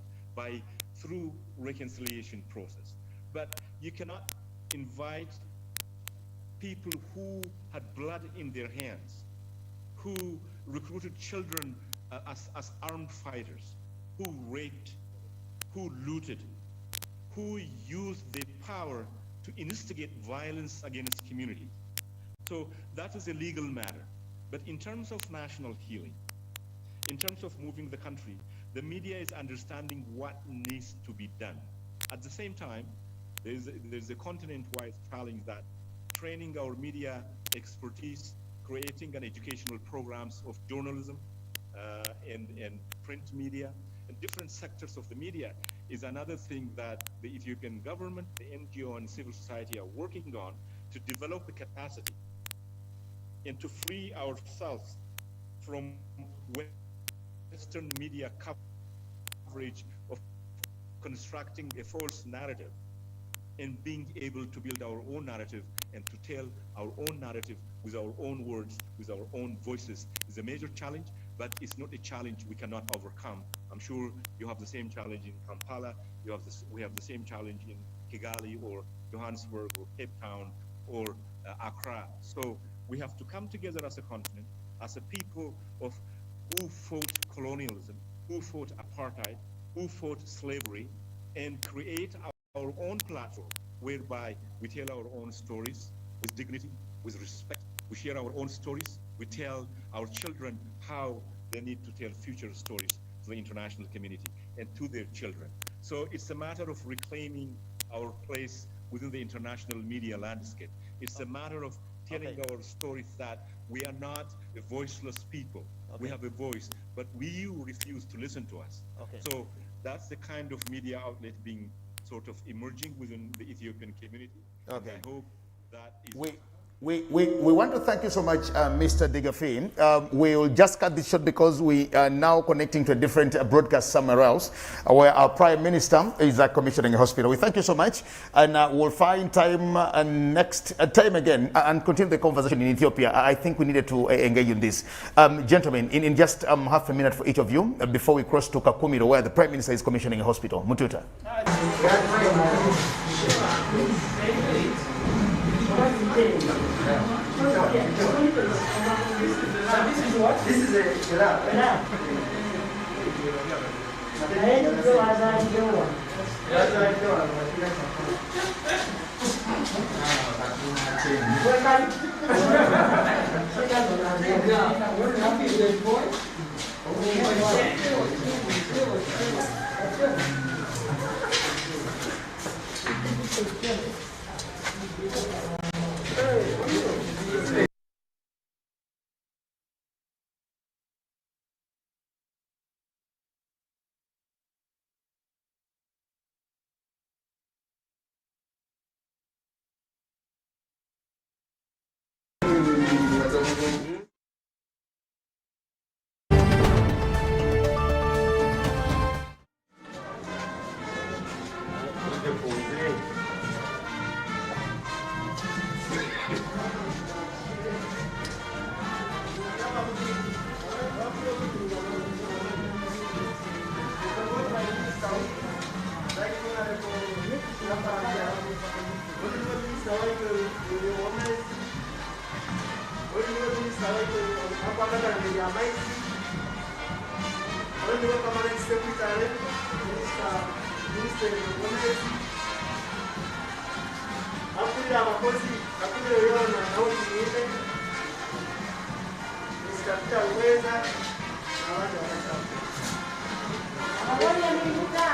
through reconciliation process. But you cannot invite people who had blood in their hands, who recruited children as armed fighters, who raped, who looted, who used their power to instigate violence against communities. So that is a legal matter. But in terms of national healing, in terms of moving the country, the media is understanding what needs to be done. At the same time, there's a continent-wide challenge that training our media expertise, creating an educational programs of journalism and print media and different sectors of the media is another thing that the Ethiopian government, the NGO and civil society are working on to develop the capacity and to free ourselves from Western media coverage of constructing a false narrative and being able to build our own narrative and to tell our own narrative with our own words, with our own voices is a major challenge, but it's not a challenge we cannot overcome. I'm sure you have the same challenge in Kampala, we have the same challenge in Kigali or Johannesburg or Cape Town or Accra. So we have to come together as a continent, as a people who fought colonialism, who fought apartheid, who fought slavery, and create our own platform whereby we tell our own stories with dignity, with respect. We share our own stories. We tell our children how they need to tell future stories to the international community and to their children. So it's a matter of reclaiming our place within the international media landscape. It's a matter of telling our stories that we are not a voiceless people. We have a voice, but you refuse to listen to us. So that's the kind of media outlet being sort of emerging within the Ethiopian community. And I hope that is... We want to thank you so much, Mr. Digafin. We'll just cut this short because we are now connecting to a different broadcast somewhere else, where our Prime Minister is commissioning a hospital. We thank you so much, and we'll find time next time again and continue the conversation in Ethiopia. I think we needed to engage in this. Gentlemen, in just half a minute for each of you, before we cross to Kakumiro, where the Prime Minister is commissioning a hospital. Mututa. This is a lab. Permanent Secretary, Minister Gomez. Akulira abakozi, akulira yona nawulire. Mr. Peter Weza, abandi abashafu. Abonye n'imbuga.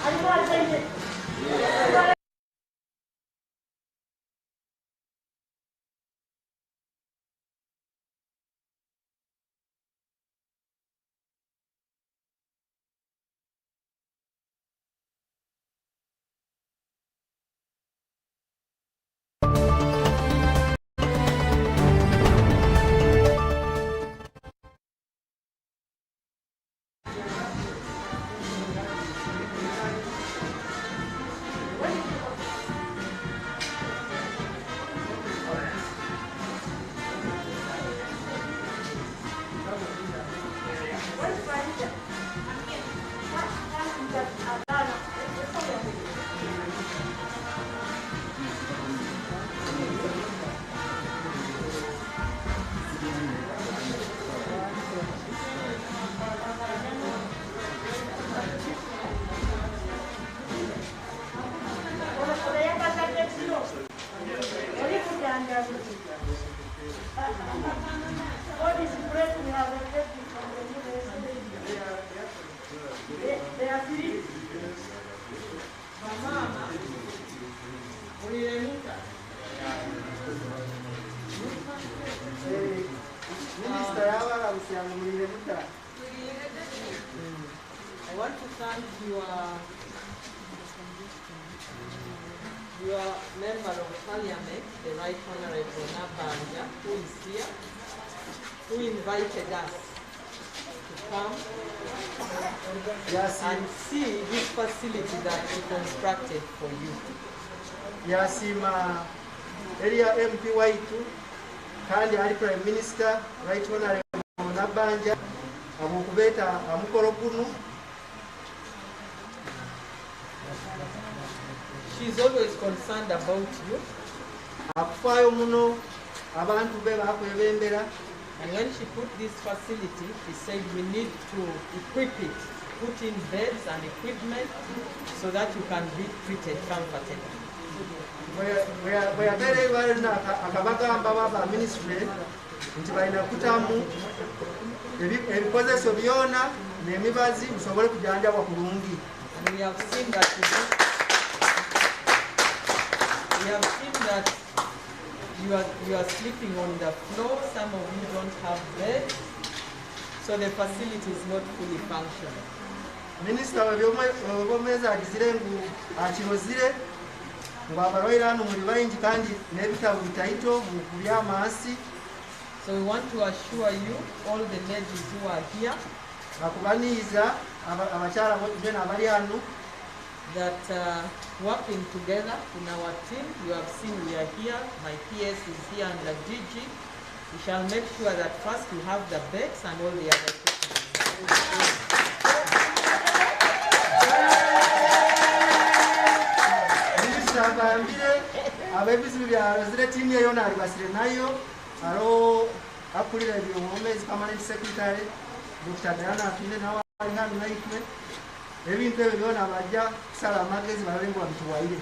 Alimo azenge. I want to thank your member of parliament, the Right Honorable Nabanja, who is here, who invited us to come and see this facility that we constructed for you. Yasima area MP waitu kandi ali Prime Minister Right Honorable Nabanja abukubeta amukoro guno. She's always concerned about you. Akufayo muno abantu be bakwebembera. And when she put this facility, she said we need to equip it, put in beds and equipment so that you can be treated comfortably. Where akabagamba baba ministry nti balina kutamu ebikozeso byona n'emibazi musobole kujanjabwa kulungi. And we have seen that you are sleeping on the floor. Some of you don't have beds, so the facility is not fully functional. Minister wabomeza agizire ngu akirozire ngo abarwaire hano muri bayingi kandi n'ebitabo bitaito mu kulya amasi. So we want to assure you, all the ladies who are here, bakubaniza abakyala bonna abali hano, that working together in our team, you have seen we are here, my PS is here and the DG, we shall make sure that first you have the beds and all the other things. Agambire abebizibu bya resident team yeyo na alibasire nayo aro akulira ebyo Omezi Permanent Secretary Dr. Diana Afinde nawe ali hano naitwe ebintu ebyo byona bajja kusala amagezi babengo babituwaire.